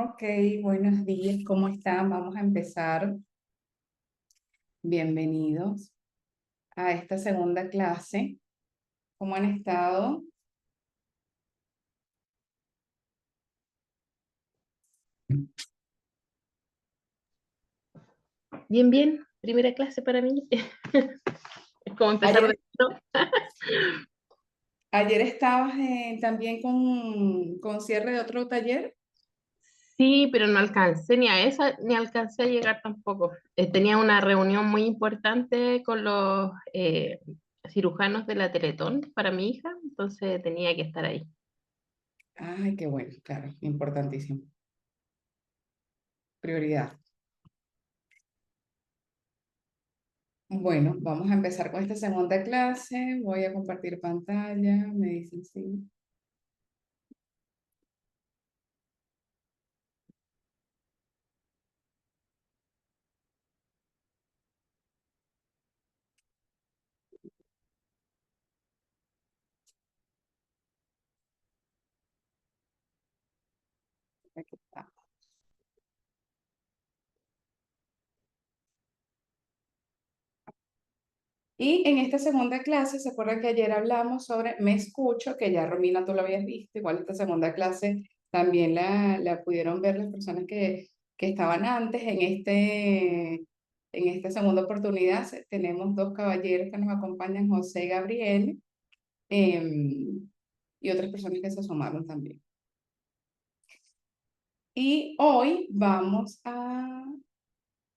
Ok, buenos días, ¿cómo están? Vamos a empezar. Bienvenidos a esta segunda clase. ¿Cómo han estado? Bien, bien, primera clase para mí. Es como empezar Ayer, de cero. ayer estabas también con cierre de otro taller. Sí, pero no alcancé ni a esa, ni alcancé a llegar tampoco. Tenía una reunión muy importante con los cirujanos de la Teletón para mi hija, entonces tenía que estar ahí. Ay, qué bueno, claro, importantísimo. Prioridad. Bueno, vamos a empezar con esta segunda clase. Voy a compartir pantalla. Me dicen sí. Aquí está. Y en esta segunda clase, ¿se acuerdan que ayer hablamos sobre Me Escucho? Que ya Romina tú lo habías visto, igual esta segunda clase también la pudieron ver las personas que estaban antes. En esta segunda oportunidad tenemos dos caballeros que nos acompañan, José y Gabriel, y otras personas que se sumaron también. Y hoy vamos a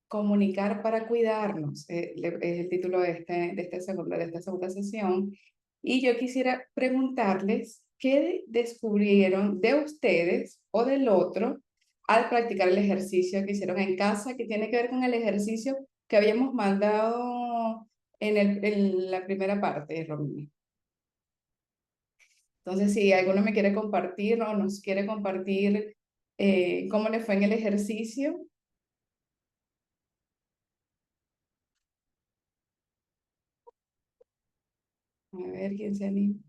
comunicar para cuidarnos, es el título de esta segunda sesión. Y yo quisiera preguntarles qué descubrieron de ustedes o del otro al practicar el ejercicio que hicieron en casa, que tiene que ver con el ejercicio que habíamos mandado en la primera parte, Romina. Entonces, si alguno me quiere compartir o nos quiere compartir cómo le fue en el ejercicio. A ver quién se anima.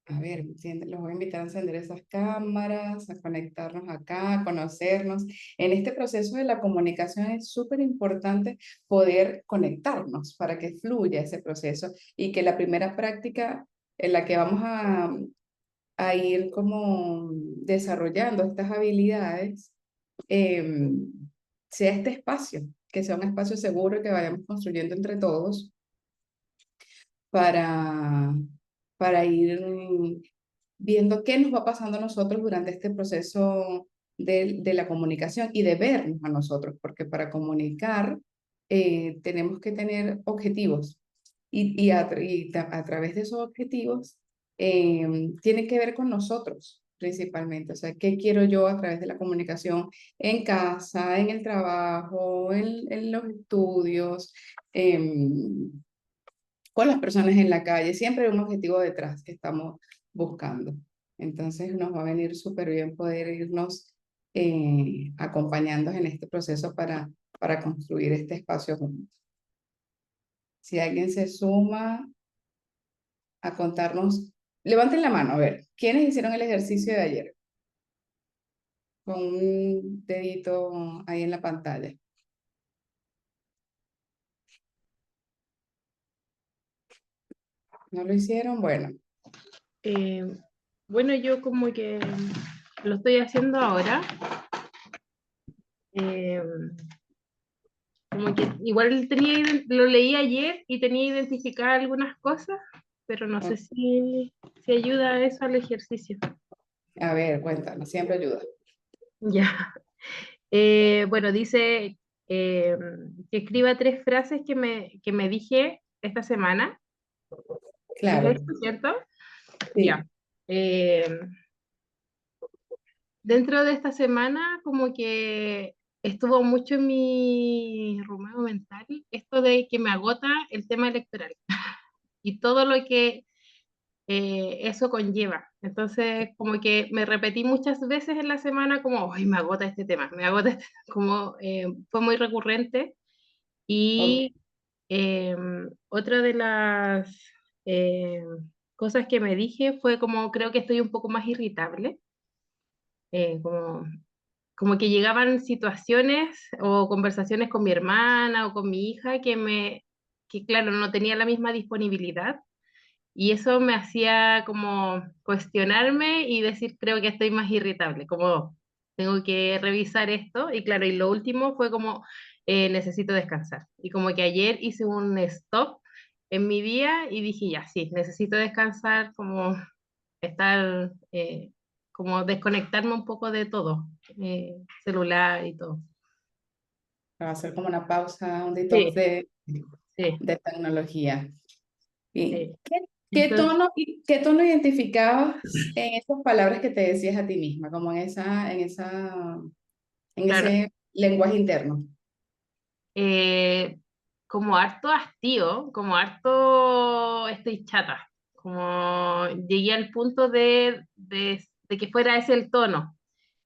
A ver, los voy a invitar a encender esas cámaras, a conectarnos acá, a conocernos. En este proceso de la comunicación es súper importante poder conectarnos para que fluya ese proceso y que la primera práctica en la que vamos a ir como desarrollando estas habilidades eh, sea este espacio, que sea un espacio seguro que vayamos construyendo entre todos para, para ir viendo qué nos va pasando a nosotros durante este proceso de la comunicación y de vernos a nosotros, porque para comunicar tenemos que tener objetivos a través de esos objetivos tiene que ver con nosotros principalmente, o sea, qué quiero yo a través de la comunicación en casa, en el trabajo, en los estudios, con las personas en la calle, siempre hay un objetivo detrás que estamos buscando. Entonces nos va a venir súper bien poder irnos acompañando en este proceso para construir este espacio juntos. Si alguien se suma a contarnos, levanten la mano, a ver, ¿quiénes hicieron el ejercicio de ayer? Con un dedito ahí en la pantalla. ¿No lo hicieron? Bueno, Eh, bueno, yo como que lo estoy haciendo ahora. eh, Como que igual lo leí ayer y tenía identificadas algunas cosas, pero no sé o- si ayuda eso al ejercicio. a ver, cuéntanos, siempre ayuda. Ya. Bueno, dice eh, que escriba 3 frases que me dije esta semana. ¿Es Claro, eso, cierto? Ya. sí. Eh, Dentro de esta semana, como que estuvo mucho en mi rumbo mental esto de que me agota el tema electoral y todo lo que eso conlleva. Entonces, como que me repetí muchas veces en la semana como, ay, me agota este tema, me agota este", como fue muy recurrente. Ok. Y otra de las, eh, cosas que me dije fue como creo que estoy un poco más irritable, como, como que llegaban situaciones o conversaciones con mi hermana o con mi hija que claro, no tenía la misma disponibilidad y eso me hacía como cuestionarme y decir, creo que estoy más irritable, como tengo que revisar esto. Y claro, y lo último fue como, necesito descansar. Y como que ayer hice un stop en mi día y dije, ya, sí, necesito descansar, como estar, como desconectarme un poco de todo, celular y todo. Para hacer como una pausa, un detox Sí, sí, de tecnología. Bien. sí. Entonces, Qué tono identificabas en esas palabras que te decías a ti misma, como en claro, ese lenguaje interno? como harto hastío, como harto estoy chata, como llegué al punto de que fuera ese el tono.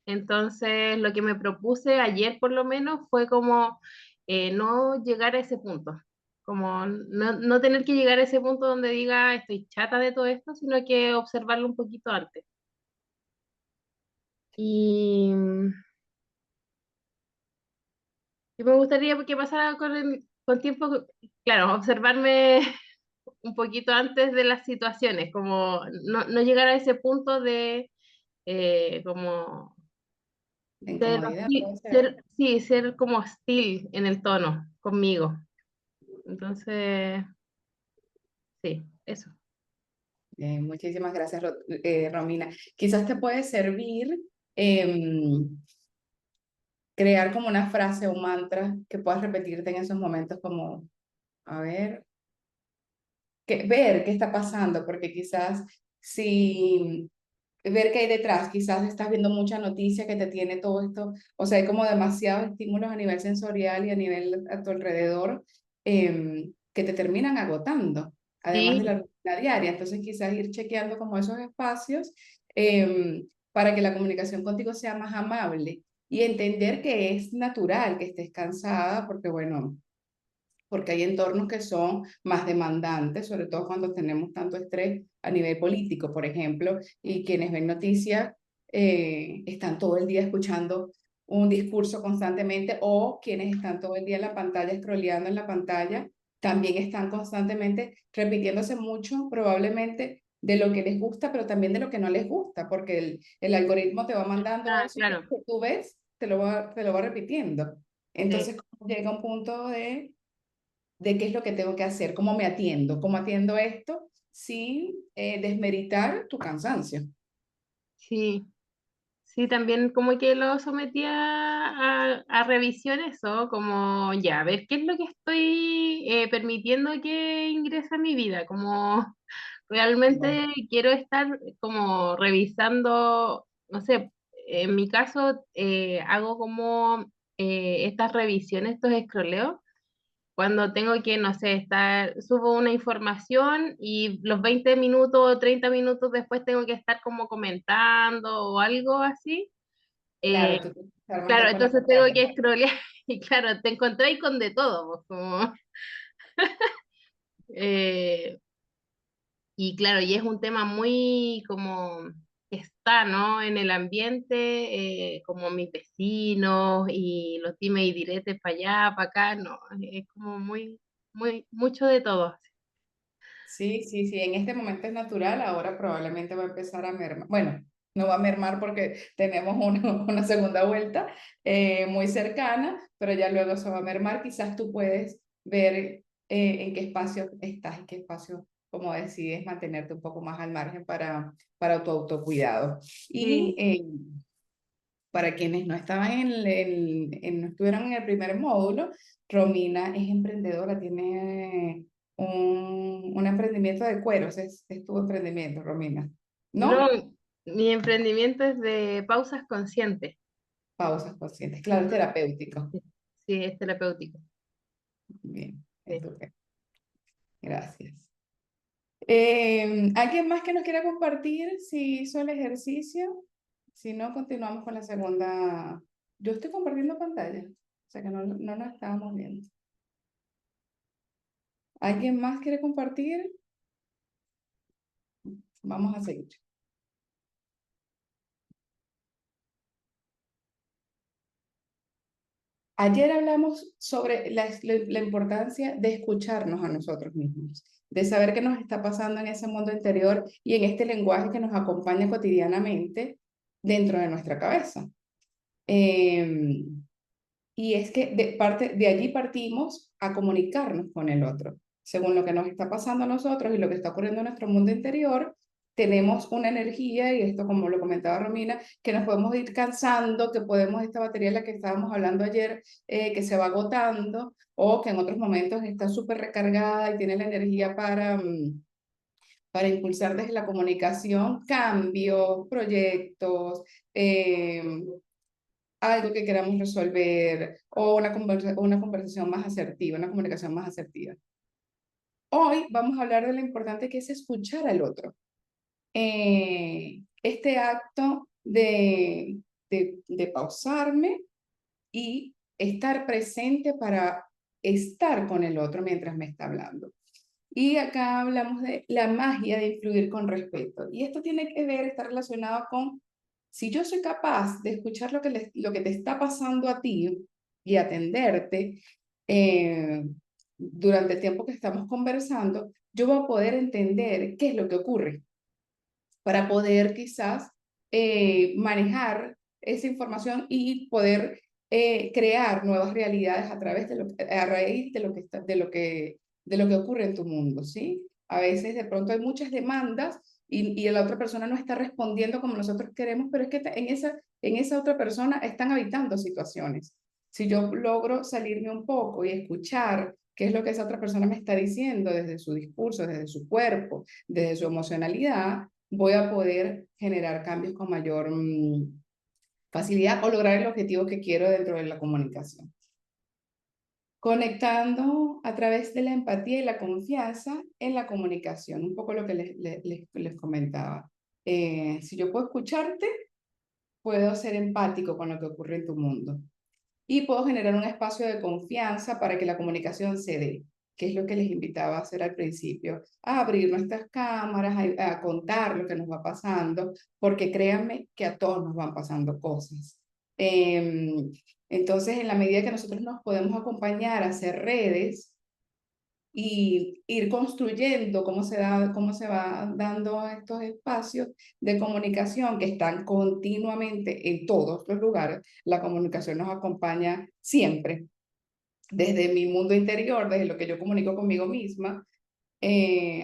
Entonces, lo que me propuse ayer por lo menos fue como no llegar a ese punto, como no tener que llegar a ese punto donde diga estoy chata de todo esto, sino que observarlo un poquito antes. Y, y me gustaría que pasara con tiempo, claro, observarme un poquito antes de las situaciones, como no llegar a ese punto de como De ser incomodidad, hostil, puede ser. sí, ser como hostil en el tono conmigo. Entonces, sí, eso. Muchísimas gracias, Romina. Quizás te puede servir em, crear como una frase o mantra que puedas repetirte en esos momentos como, a ver, ver qué está pasando, porque quizás si ver qué hay detrás, quizás estás viendo mucha noticia que te tiene todo esto, o sea, hay como demasiados estímulos a nivel sensorial y a nivel a tu alrededor que te terminan agotando, además de la Sí, rutina diaria. Entonces, quizás ir chequeando como esos espacios para que la comunicación contigo sea más amable y entender que es natural que estés cansada, porque bueno, porque hay entornos que son más demandantes, sobre todo cuando tenemos tanto estrés a nivel político, por ejemplo, y quienes ven noticias están todo el día escuchando un discurso constantemente o quienes están todo el día en la pantalla, scrolleando en la pantalla, también están constantemente repitiéndose mucho, probablemente de lo que les gusta, pero también de lo que no les gusta, porque el algoritmo te va mandando ah, eso que claro, tú ves, te lo va repitiendo. sí, Entonces llega un punto de qué es lo que tengo que hacer, cómo atiendo esto sin desmeritar tu cansancio. sí. Sí, también como que lo sometía a revisión eso, como ya, a ver qué es lo que estoy permitiendo que ingrese a mi vida, como Claro, realmente quiero estar como revisando, no sé, en mi caso hago como estas revisiones, estos escroleos, cuando tengo que, no sé, subo una información y los 20 minutos o 30 minutos después tengo que estar como comentando o algo así. Eh, claro, tú tienes que estar más claro, tiempo en la entonces tengo pantalla. que scrollear y claro, te encontráis con de todo, pues, como, eh, y claro, y es un tema muy como que está, ¿no? En el ambiente, como mis vecinos y los dimes y diretes para allá, para acá, no, es como mucho de todo. Sí, sí, sí, en este momento es natural, ahora probablemente va a empezar a mermar. Bueno, no va a mermar porque tenemos una segunda vuelta muy cercana, pero ya luego se va a mermar. Quizás tú puedes ver en qué espacio estás y qué espacio, como decides, mantenerte un poco más al margen para tu autocuidado. Y Sí, para quienes no estaban no estuvieron en el primer módulo, Romina es emprendedora, tiene un emprendimiento de cueros, es tu emprendimiento, Romina. no, ¿No? mi emprendimiento es de pausas conscientes. Pausas conscientes, claro, es terapéutico. Sí, sí, es terapéutico. Bien, Sí. estupendo. Gracias. ¿Alguien más que nos quiera compartir si hizo el ejercicio? Si no, continuamos con la segunda. Yo estoy compartiendo pantalla, o sea que no nos estábamos viendo. ¿Alguien más quiere compartir? Vamos a seguir. Ayer hablamos sobre la importancia de escucharnos a nosotros mismos, de saber qué nos está pasando en ese mundo interior y en este lenguaje que nos acompaña cotidianamente dentro de nuestra cabeza. Eh, y es que de allí partimos a comunicarnos con el otro. Según lo que nos está pasando a nosotros y lo que está ocurriendo en nuestro mundo interior, tenemos una energía, y esto como lo comentaba Romina, que nos podemos ir cansando, que podemos, esta batería de la que estábamos hablando ayer, que se va agotando, o que en otros momentos está súper recargada y tiene la energía para impulsar desde la comunicación cambios, proyectos, eh, algo que queramos resolver o una conversación más asertiva, una comunicación más asertiva. Hoy vamos a hablar de lo importante que es escuchar al otro. Este acto de pausarme y estar presente para estar con el otro mientras me está hablando. Y acá hablamos de la magia de influir con respeto. Y esto tiene que ver, está relacionado con si yo soy capaz de escuchar lo que te está pasando a ti y atenderte durante el tiempo que estamos conversando, yo voy a poder entender qué es lo que ocurre para poder quizás manejar esa información y poder crear nuevas realidades a través a raíz de lo que ocurre en tu mundo, ¿sí? A veces de pronto hay muchas demandas y la otra persona no está respondiendo como nosotros queremos, pero es que en esa otra persona están habitando situaciones. Si yo logro salirme un poco y escuchar qué es lo que esa otra persona me está diciendo desde su discurso, desde su cuerpo, desde su emocionalidad, voy a poder generar cambios con mayor facilidad o lograr el objetivo que quiero dentro de la comunicación. Conectando a través de la empatía y la confianza en la comunicación, un poco lo que les comentaba. Si yo puedo escucharte, puedo ser empático con lo que ocurre en tu mundo y puedo generar un espacio de confianza para que la comunicación se dé, que es lo que les invitaba a hacer al principio, a abrir nuestras cámaras, a contar lo que nos va pasando, porque créanme que a todos nos van pasando cosas. Entonces, en la medida que nosotros nos podemos acompañar a hacer redes, y ir construyendo cómo se va dando estos espacios de comunicación que están continuamente en todos los lugares. La comunicación nos acompaña siempre, desde mi mundo interior, desde lo que yo comunico conmigo misma,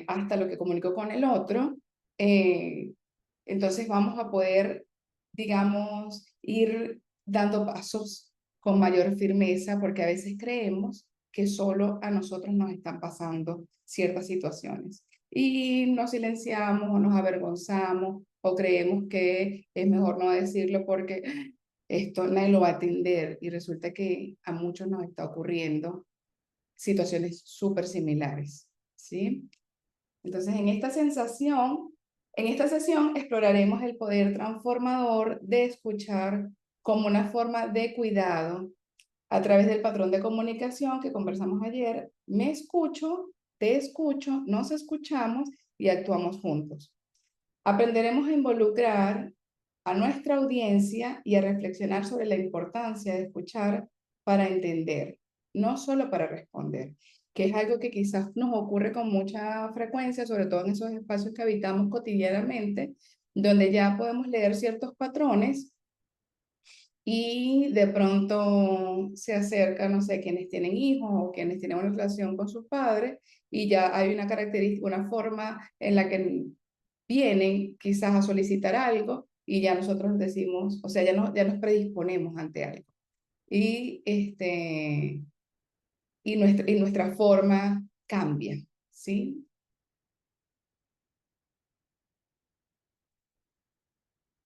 hasta lo que comunico con el otro. Eh, entonces vamos a poder, digamos, ir dando pasos con mayor firmeza, porque a veces creemos que solo a nosotros nos están pasando ciertas situaciones. Y nos silenciamos o nos avergonzamos o creemos que es mejor no decirlo porque esto nadie lo va a atender y resulta que a muchos nos está ocurriendo situaciones súper similares, ¿sí? Entonces, en esta sesión exploraremos el poder transformador de escuchar como una forma de cuidado a través del patrón de comunicación que conversamos ayer. Me escucho, te escucho, nos escuchamos y actuamos juntos. Aprenderemos a involucrar a nuestra audiencia y a reflexionar sobre la importancia de escuchar para entender, no solo para responder, que es algo que quizás nos ocurre con mucha frecuencia, sobre todo en esos espacios que habitamos cotidianamente, donde ya podemos leer ciertos patrones y de pronto se acercan, no sé, quienes tienen hijos o quienes tienen una relación con sus padres y ya hay una característica, una forma en la que vienen quizás a solicitar algo y ya nosotros decimos, o sea, ya nos predisponemos ante algo. Y, y nuestra forma cambia, ¿sí?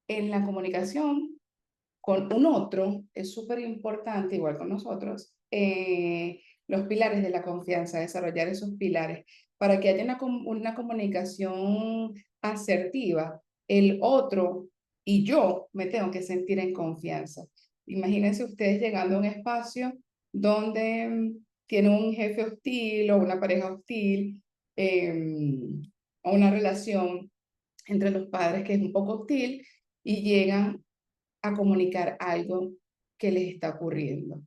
En la comunicación con un otro es súper importante, igual con nosotros, los pilares de la confianza, desarrollar esos pilares para que haya una comunicación asertiva. El otro y yo me tengo que sentir en confianza. Imagínense ustedes llegando a un espacio donde tienen un jefe hostil o una pareja hostil o una relación entre los padres que es un poco hostil y llegan a comunicar algo que les está ocurriendo.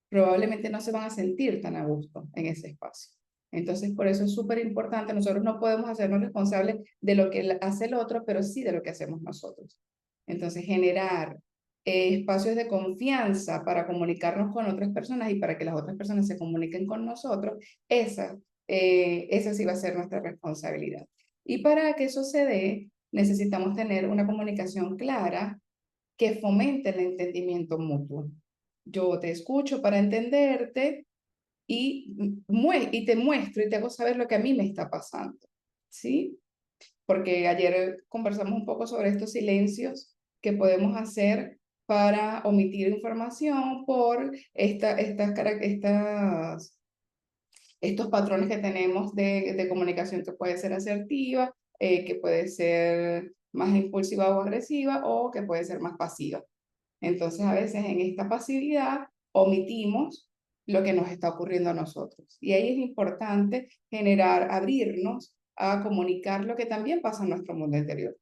Probablemente no se van a sentir tan a gusto en ese espacio. Entonces, por eso es súper importante. Nosotros no podemos hacernos responsables de lo que hace el otro, pero sí de lo que hacemos nosotros. Entonces, generar espacios de confianza para comunicarnos con otras personas y para que las otras personas se comuniquen con nosotros, esa sí va a ser nuestra responsabilidad. Y para que eso se dé, necesitamos tener una comunicación clara que fomente el entendimiento mutuo. Yo te escucho para entenderte y te muestro y te hago saber lo que a mí me está pasando, ¿sí? Porque ayer conversamos un poco sobre estos silencios que podemos hacer para omitir información por estos patrones que tenemos de comunicación que puede ser asertiva, que puede ser más impulsiva o agresiva o que puede ser más pasiva. Entonces, a veces en esta pasividad omitimos lo que nos está ocurriendo a nosotros. Y ahí es importante abrirnos a comunicar lo que también pasa en nuestro mundo interior.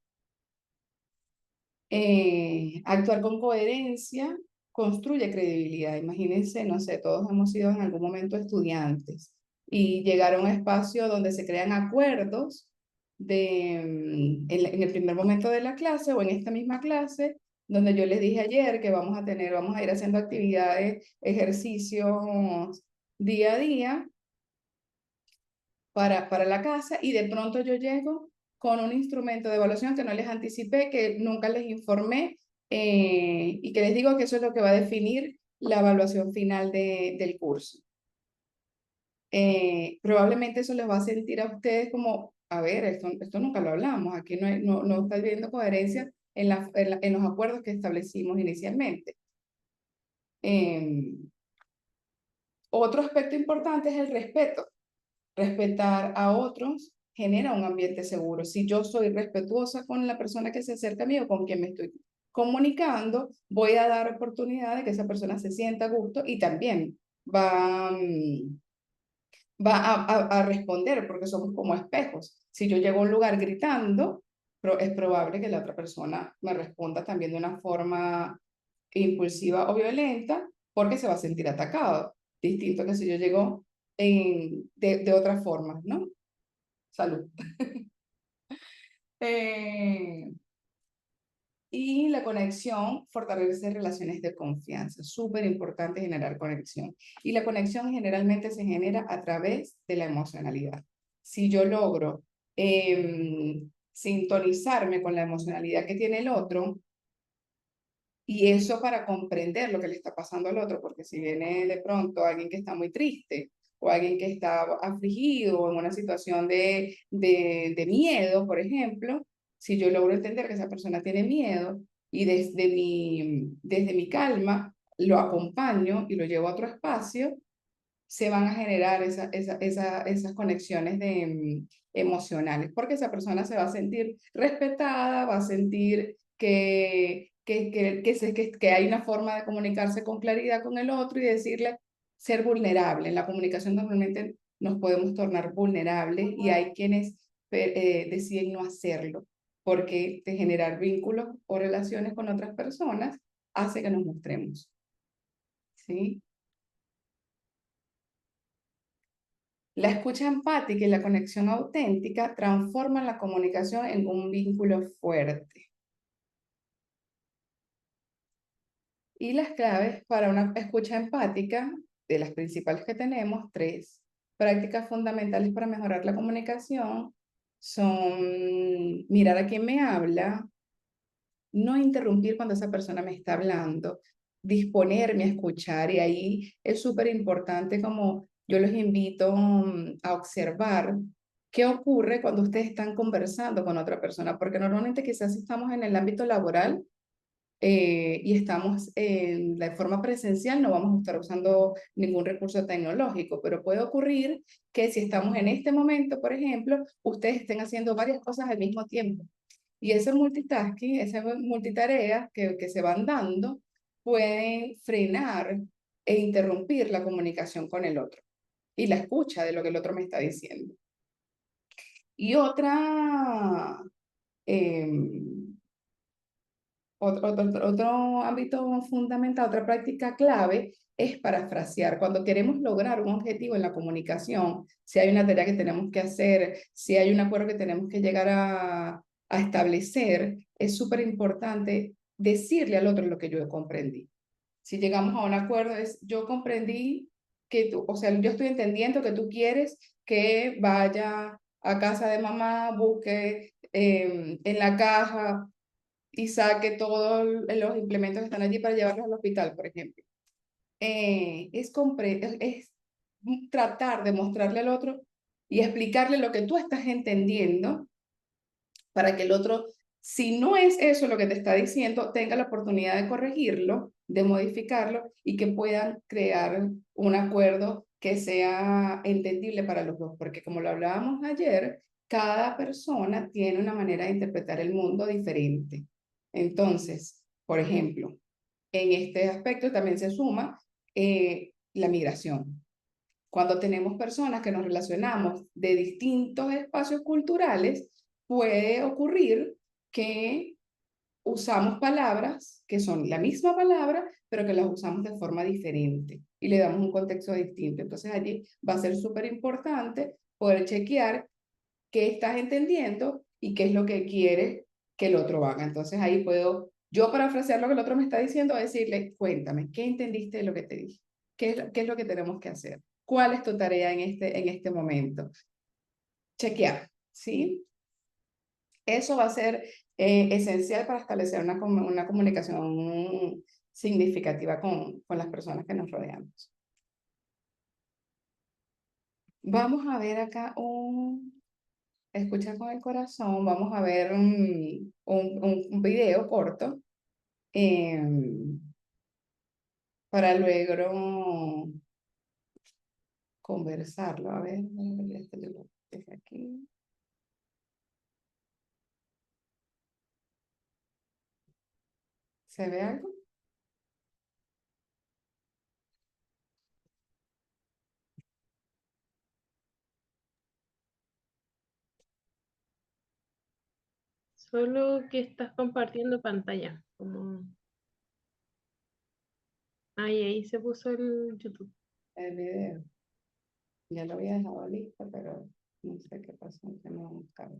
Actuar con coherencia construye credibilidad. Imagínense, no sé, todos hemos sido en algún momento estudiantes y llegar a un espacio donde se crean acuerdos en el primer momento de la clase o en esta misma clase, donde yo les dije ayer que vamos a ir haciendo actividades, ejercicios día a día para la casa y de pronto yo llego con un instrumento de evaluación que no les anticipé, que nunca les informé y que les digo que eso es lo que va a definir la evaluación final del curso. Probablemente eso les va a sentir a ustedes como, a ver, esto nunca lo hablamos, aquí no está viendo coherencia en los acuerdos que establecimos inicialmente. Otro aspecto importante es el respeto. Respetar a otros genera un ambiente seguro. Si yo soy respetuosa con la persona que se acerca a mí o con quien me estoy comunicando, voy a dar oportunidad de que esa persona se sienta a gusto y también va a responder porque somos como espejos. Si yo llego a un lugar gritando, es probable que la otra persona me responda también de una forma impulsiva o violenta porque se va a sentir atacado. Distinto que si yo llego de otra forma, ¿no? Salud. Eh, y la conexión fortalece relaciones de confianza. Súper importante generar conexión. Y la conexión generalmente se genera a través de la emocionalidad. Si yo logro sintonizarme con la emocionalidad que tiene el otro, y eso para comprender lo que le está pasando al otro, porque si viene de pronto alguien que está muy triste o alguien que está afligido o en una situación de miedo, por ejemplo, si yo logro entender que esa persona tiene miedo y desde mi calma lo acompaño y lo llevo a otro espacio, se van a generar esas conexiones emocionales, porque esa persona se va a sentir respetada, va a sentir que hay una forma de comunicarse con claridad con el otro y decirle ser vulnerable. En la comunicación normalmente nos podemos tornar vulnerables y hay quienes deciden no hacerlo, porque de generar vínculos o relaciones con otras personas hace que nos mostremos. ¿Sí? La escucha empática y la conexión auténtica transforman la comunicación en un vínculo fuerte. Y las claves para una escucha empática, de las principales que tenemos, tres prácticas fundamentales para mejorar la comunicación son mirar a quién me habla, no interrumpir cuando esa persona me está hablando, disponerme a escuchar y ahí es súper importante como yo los invito a observar qué ocurre cuando ustedes están conversando con otra persona, porque normalmente quizás si estamos en el ámbito laboral y estamos en la forma presencial, no vamos a estar usando ningún recurso tecnológico, pero puede ocurrir que si estamos en este momento, por ejemplo, ustedes estén haciendo varias cosas al mismo tiempo. Y ese multitasking, esas multitareas que se van dando, pueden frenar e interrumpir la comunicación con el otro y la escucha de lo que el otro me está diciendo. Y otra Otro ámbito fundamental, otra práctica clave es parafrasear. Cuando queremos lograr un objetivo en la comunicación, si hay una tarea que tenemos que hacer, si hay un acuerdo que tenemos que llegar a establecer, es súper importante decirle al otro lo que yo comprendí. Si llegamos a un acuerdo, es yo comprendí que tú, o sea, yo estoy entendiendo que tú quieres que vaya a casa de mamá, busque en la caja y saque todos los implementos que están allí para llevarlos al hospital, por ejemplo. Es tratar de mostrarle al otro y explicarle lo que tú estás entendiendo para que el otro, si no es eso lo que te está diciendo, tenga la oportunidad de corregirlo, de modificarlo y que puedan crear un acuerdo que sea entendible para los dos, porque como lo hablábamos ayer, cada persona tiene una manera de interpretar el mundo diferente. Entonces, por ejemplo, en este aspecto también se suma la migración. Cuando tenemos personas que nos relacionamos de distintos espacios culturales, puede ocurrir que usamos palabras que son la misma palabra, pero que las usamos de forma diferente y le damos un contexto distinto. Entonces allí va a ser súper importante poder chequear qué estás entendiendo y qué es lo que quiere que el otro haga. Entonces ahí puedo yo parafrasear lo que el otro me está diciendo, decirle, cuéntame, ¿qué entendiste de lo que te dije? ¿Qué es lo que tenemos que hacer? ¿Cuál es tu tarea en este momento? Chequear, ¿sí? Eso va a ser esencial para establecer una comunicación significativa con las personas que nos rodeamos. Vamos a ver acá escucha con el corazón, vamos a ver un video corto para luego conversarlo. A ver, desde aquí. ¿Se ve algo? Solo que estás compartiendo pantalla. Ahí se puso el YouTube. El video. Ya lo había dejado listo, pero no sé qué pasó, que no buscaba.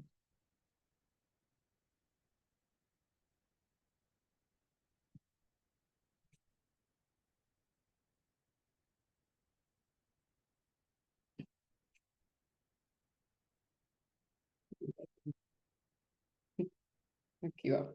Aquí va.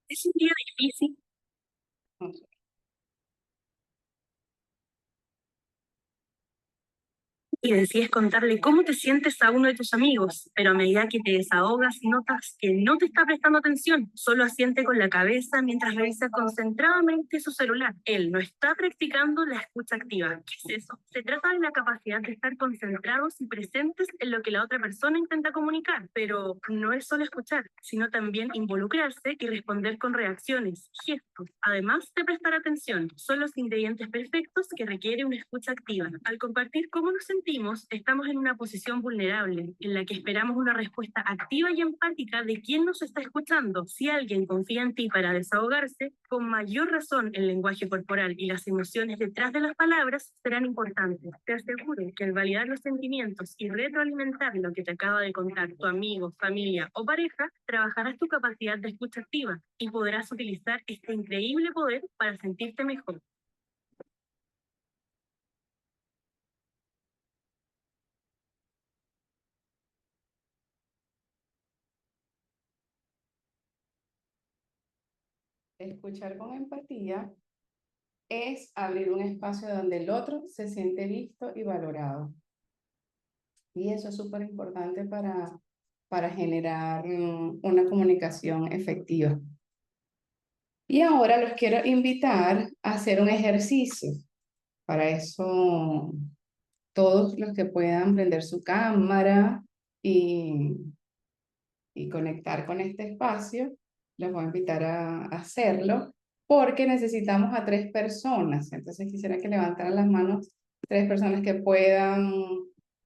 Es un día difícil No sé. y decides contarle cómo te sientes a uno de tus amigos, pero a medida que te desahogas notas que no te está prestando atención, solo asiente con la cabeza mientras revisa concentradamente su celular. Él no está practicando la escucha activa. ¿Qué es eso? Se trata de la capacidad de estar concentrados y presentes en lo que la otra persona intenta comunicar, pero no es solo escuchar, sino también involucrarse y responder con reacciones, gestos, además de prestar atención. Son los ingredientes perfectos que requiere una escucha activa. Al compartir cómo nos sentimos, estamos en una posición vulnerable, en la que esperamos una respuesta activa y empática de quien nos está escuchando. Si alguien confía en ti para desahogarse, con mayor razón el lenguaje corporal y las emociones detrás de las palabras serán importantes. Te aseguro que al validar los sentimientos y retroalimentar lo que te acaba de contar tu amigo, familia o pareja, trabajarás tu capacidad de escucha activa y podrás utilizar este increíble poder para sentirte mejor. Escuchar con empatía es abrir un espacio donde el otro se siente visto y valorado. Y eso es súper importante para generar una comunicación efectiva. Y ahora los quiero invitar a hacer un ejercicio. Para eso, todos los que puedan prender su cámara y, y conectar con este espacio, los voy a invitar a hacerlo porque necesitamos a 3 personas. Entonces quisiera que levantaran las manos 3 personas que puedan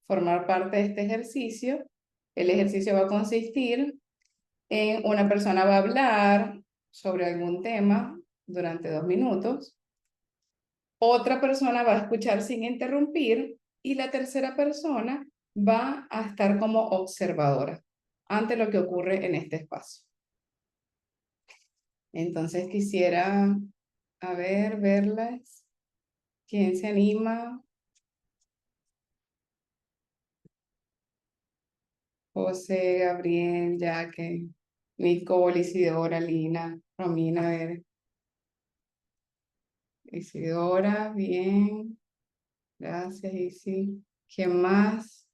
formar parte de este ejercicio. El ejercicio va a consistir en una persona va a hablar sobre algún tema durante 2 minutos, otra persona va a escuchar sin interrumpir y la tercera persona va a estar como observadora ante lo que ocurre en este espacio. Entonces quisiera, a ver, verlas. ¿Quién se anima? José, Gabriel, Jaque, Nicole, Isidora, Lina, Romina, a ver. Isidora, bien. Gracias, Isi. ¿Quién más?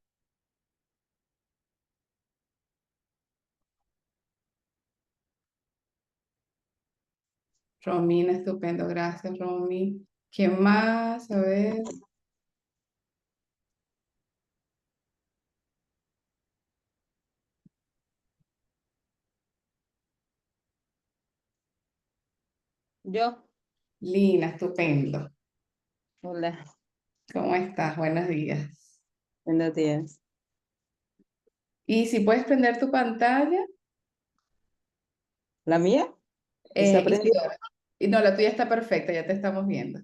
Romina, estupendo. Gracias, Romy. ¿Quién más? A ver. Yo, Lina, estupendo. hola, ¿Cómo estás? Buenos días. buenos días. Y si puedes prender tu pantalla, ¿La mía? ¿Está prendida? Isidora. Y no, la tuya está perfecta, ya te estamos viendo.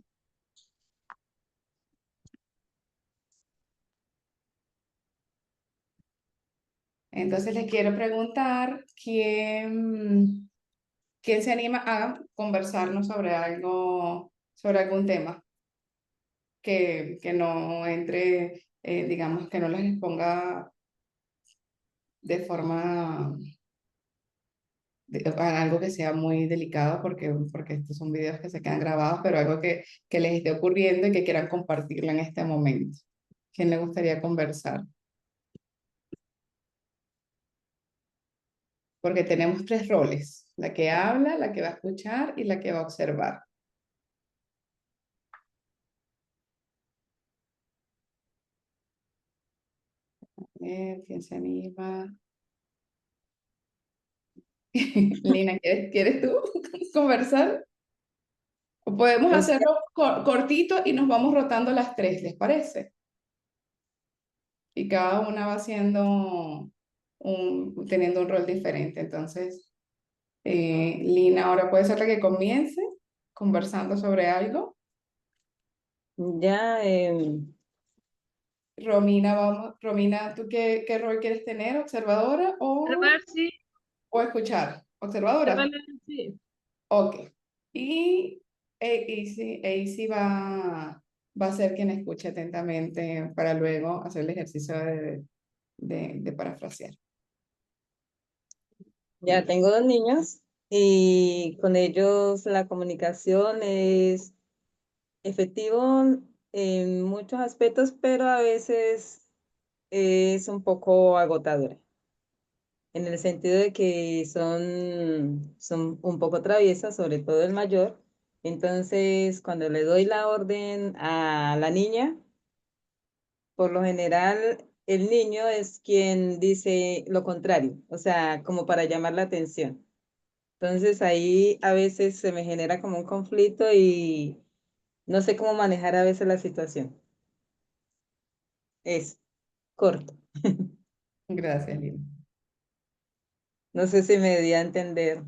Entonces les quiero preguntar quién se anima a conversarnos sobre algo, sobre algún tema que no entre, digamos, que no les exponga de forma a algo que sea muy delicado porque estos son videos que se quedan grabados, pero algo que les esté ocurriendo y que quieran compartirlo en este momento. ¿Quién le gustaría conversar? Porque tenemos 3 roles, la que habla, la que va a escuchar y la que va a observar. ¿Quién se anima? Lina, ¿quieres tú conversar? O podemos Pues, hacerlo cortito y nos vamos rotando las 3, ¿les parece? Y cada una va siendo teniendo un rol diferente. Entonces, Lina, ahora puede ser la que comience conversando sobre algo. ya, Romina, vamos, Romina, ¿tú qué rol quieres tener? ¿Observadora Observar, sí, o escuchar? ¿Observadora? observar, sí. Ok. Y Easy va a ser quien escuche atentamente para luego hacer el ejercicio de parafrasear. ya tengo 2 niños y con ellos la comunicación es efectivo en muchos aspectos, pero a veces es un poco agotadora, en el sentido de que son un poco traviesas, sobre todo el mayor. Entonces, cuando le doy la orden a la niña, por lo general, el niño es quien dice lo contrario, o sea, como para llamar la atención. Entonces ahí a veces se me genera como un conflicto y no sé cómo manejar a veces la situación. Es corto. Gracias, Lina. No sé si me di a entender.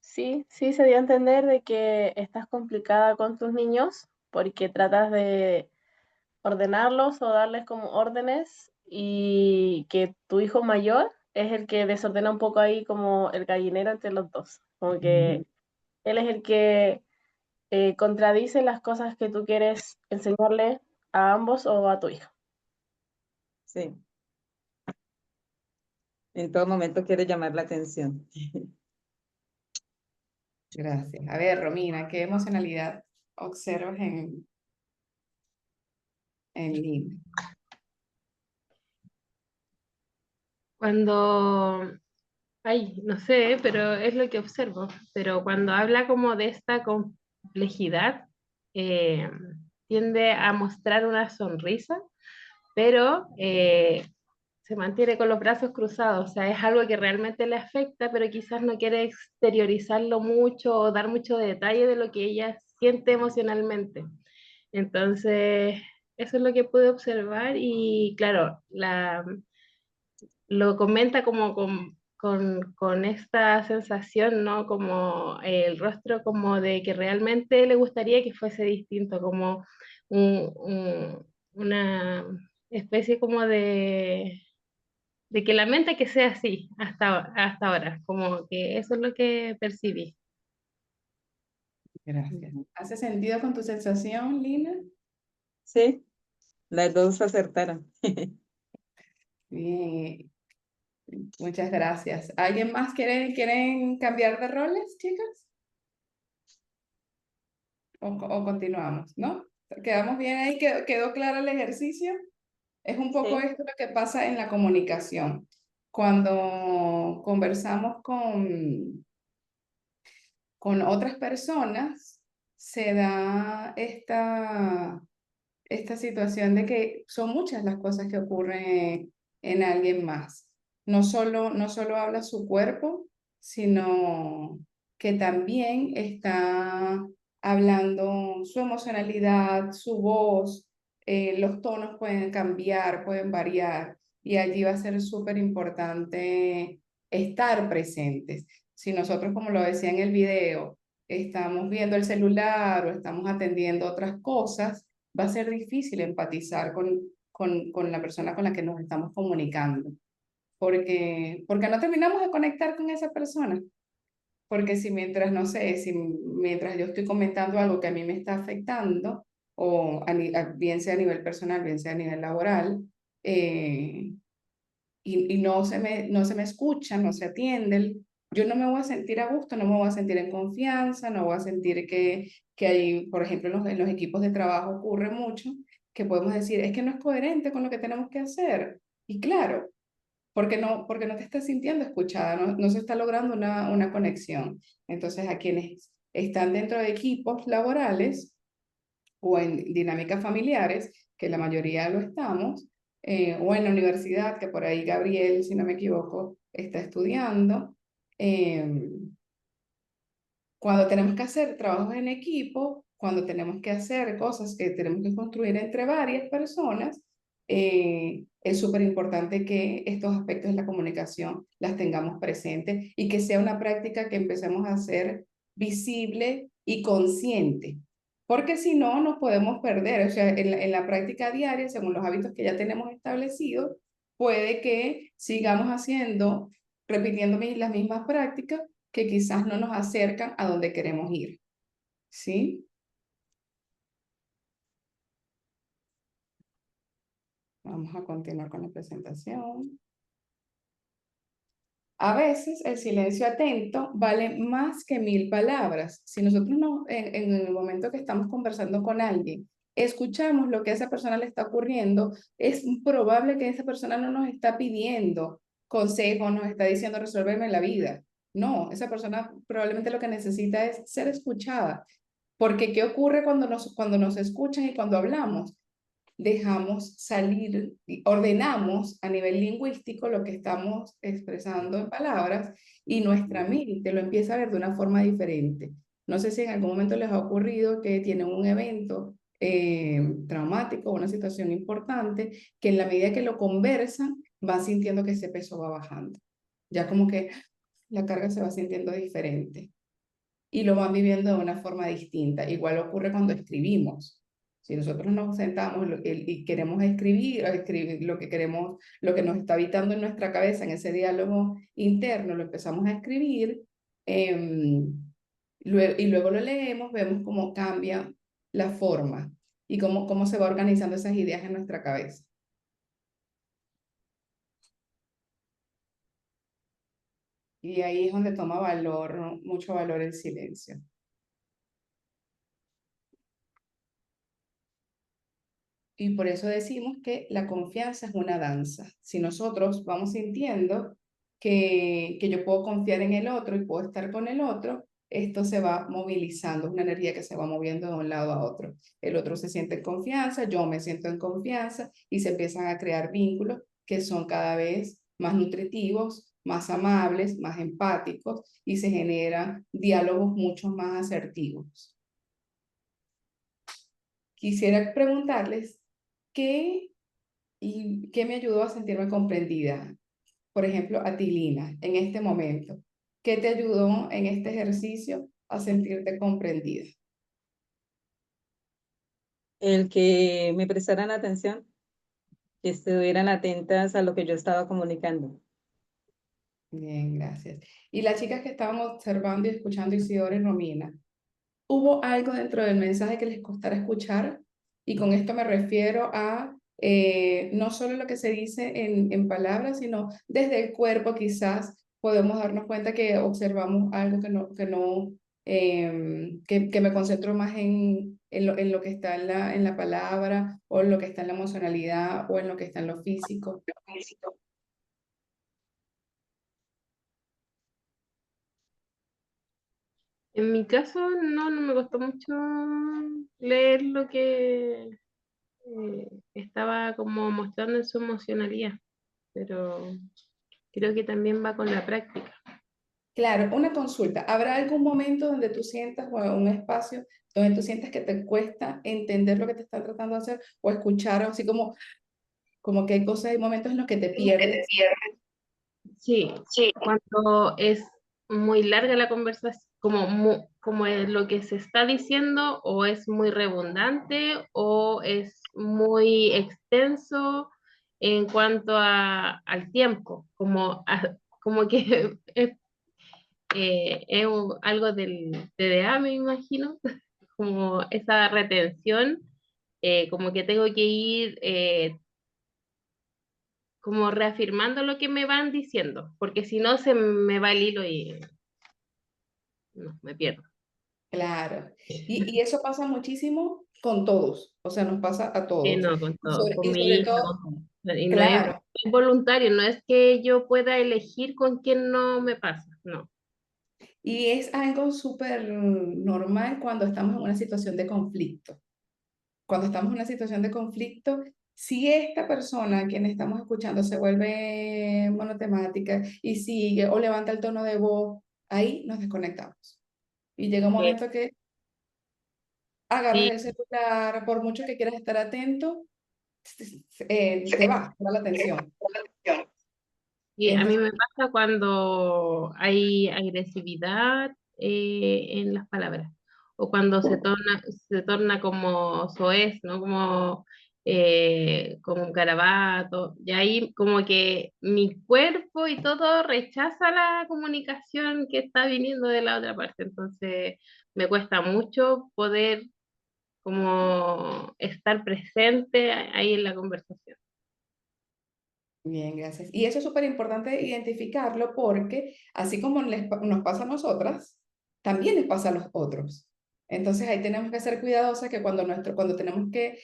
Sí, sí se dio a entender de que estás complicada con tus niños porque tratas de ordenarlos o darles como órdenes y que tu hijo mayor es el que desordena un poco ahí como el gallinero entre los dos. Como que él es el que contradice las cosas que tú quieres enseñarle a ambos o a tu hijo. Sí, en todo momento quiere llamar la atención. Gracias. A ver, Romina, ¿qué emocionalidad observas en Lina? Cuando Ay, no sé, pero es lo que observo. Pero cuando habla como de esta complejidad, eh, tiende a mostrar una sonrisa, pero se mantiene con los brazos cruzados. O sea, es algo que realmente le afecta, pero quizás no quiere exteriorizarlo mucho o dar mucho detalle de lo que ella siente emocionalmente. Entonces, eso es lo que pude observar y claro, lo comenta como con esta sensación, ¿no? Como el rostro como de que realmente le gustaría que fuese distinto, como una especie como de que la mente que sea así hasta ahora, como que eso es lo que percibí. Gracias. ¿Hace sentido con tu sensación, Lina? Sí, las dos acertaron. Bien, muchas gracias. ¿Alguien más quieren cambiar de roles, chicas? ¿O continuamos, no? ¿Quedamos bien ahí? ¿Quedó claro el ejercicio? Es un poco Sí, esto lo que pasa en la comunicación. Cuando conversamos con otras personas, se da esta situación de que son muchas las cosas que ocurren en alguien más. No solo habla su cuerpo, sino que también está hablando su emocionalidad, su voz, los tonos pueden cambiar, pueden variar, y allí va a ser súper importante estar presentes. Si nosotros, como lo decía en el video, estamos viendo el celular o estamos atendiendo otras cosas, va a ser difícil empatizar con la persona con la que nos estamos comunicando, porque no terminamos de conectar con esa persona. Porque si mientras, no sé, si mientras yo estoy comentando algo que a mí me está afectando, o bien sea a nivel personal, bien sea a nivel laboral, eh, y no se me escucha, no se atiende, yo no me voy a sentir a gusto, no me voy a sentir en confianza, no voy a sentir que hay, por ejemplo, en los equipos de trabajo ocurre mucho, que podemos decir, es que no es coherente con lo que tenemos que hacer. Y claro, porque no te estás sintiendo escuchada, no se está logrando una conexión. Entonces, a quienes están dentro de equipos laborales, o en dinámicas familiares, que la mayoría lo estamos, o en la universidad, que por ahí Gabriel, si no me equivoco, está estudiando. eh, Cuando tenemos que hacer trabajos en equipo, cuando tenemos que hacer cosas que tenemos que construir entre varias personas, es súper importante que estos aspectos de la comunicación las tengamos presentes y que sea una práctica que empecemos a hacer visible y consciente, porque si no nos podemos perder. O sea, en la práctica diaria, según los hábitos que ya tenemos establecidos, puede que sigamos haciendo, repitiendo las mismas prácticas que quizás no nos acercan a donde queremos ir, ¿sí? Vamos a continuar con la presentación. A veces el silencio atento vale más que 1000 palabras. Si nosotros no, en el momento que estamos conversando con alguien, escuchamos lo que a esa persona le está ocurriendo, es probable que esa persona no nos está pidiendo consejo, nos está diciendo resuélveme la vida. No, esa persona probablemente lo que necesita es ser escuchada. Porque ¿qué ocurre cuando nos escuchan y cuando hablamos? Dejamos salir, ordenamos a nivel lingüístico lo que estamos expresando en palabras, y nuestra mente lo empieza a ver de una forma diferente. No sé si en algún momento les ha ocurrido que tienen un evento traumático, una situación importante, que en la medida que lo conversan, van sintiendo que ese peso va bajando. Ya como que la carga se va sintiendo diferente y lo van viviendo de una forma distinta. Igual ocurre cuando escribimos. Si nosotros nos sentamos y queremos escribir, o escribir lo que queremos, lo que nos está habitando en nuestra cabeza, en ese diálogo interno, lo empezamos a escribir, y luego lo leemos, vemos cómo cambia la forma y cómo se va organizando esas ideas en nuestra cabeza. Y ahí es donde toma valor, mucho valor el silencio. Y por eso decimos que la confianza es una danza. Si nosotros vamos sintiendo que yo puedo confiar en el otro y puedo estar con el otro, esto se va movilizando, es una energía que se va moviendo de un lado a otro. El otro se siente en confianza, yo me siento en confianza y se empiezan a crear vínculos que son cada vez más nutritivos, más amables, más empáticos y se generan diálogos mucho más asertivos. Quisiera preguntarles qué me ayudó a sentirme comprendida. Por ejemplo, a ti, Lina, en este momento, ¿qué te ayudó en este ejercicio a sentirte comprendida? El que me prestaran atención, que estuvieran atentas a lo que yo estaba comunicando. Bien, gracias. Y las chicas que estaban observando y escuchando Isidora y Romina, ¿hubo algo dentro del mensaje que les costara escuchar? Y con esto me refiero a no solo lo que se dice en palabras, sino desde el cuerpo quizás podemos darnos cuenta que observamos algo que me concentro más en lo que está en la palabra o en lo que está en la emocionalidad o en lo que está en lo físico. En mi caso, no me costó mucho leer lo que estaba como mostrando en su emocionalidad, pero creo que también va con la práctica. Claro, una consulta. ¿Habrá algún momento donde tú sientas o un espacio donde tú sientas que te cuesta entender lo que te está tratando de hacer o escuchar, o así como que hay cosas, hay momentos en los que te pierdes? Sí, cuando es muy larga la conversación, como es lo que se está diciendo, o es muy redundante, o es muy extenso en cuanto al tiempo, como que algo del TDA, me imagino, como esa retención, como que tengo que ir como reafirmando lo que me van diciendo, porque si no se me va el hilo y no, me pierdo. Claro. Y eso pasa muchísimo con todos, o sea, nos pasa a todos. No, con Y todo, sobre, con y mi sobre hija, todo, con todo. Y no claro. es voluntario, no es que yo pueda elegir con quién no me pasa, no. Y es algo súper normal cuando estamos en una situación de conflicto. Cuando estamos en una situación de conflicto, si esta persona a quien estamos escuchando se vuelve monotemática y sigue o levanta el tono de voz, ahí nos desconectamos. Y llega un Eh, momento que agarras Sí, el celular, por mucho que quieras estar atento, te va la atención. y a mí Entonces, me pasa cuando hay agresividad en las palabras, o cuando se torna como soez, ¿no? Como un garabato, y ahí como que mi cuerpo y todo rechaza la comunicación que está viniendo de la otra parte, entonces me cuesta mucho poder como estar presente ahí en la conversación. bien, gracias. Y eso es súper importante identificarlo porque así como nos pasa a nosotras, también les pasa a los otros. Entonces ahí tenemos que ser cuidadosas que cuando tenemos que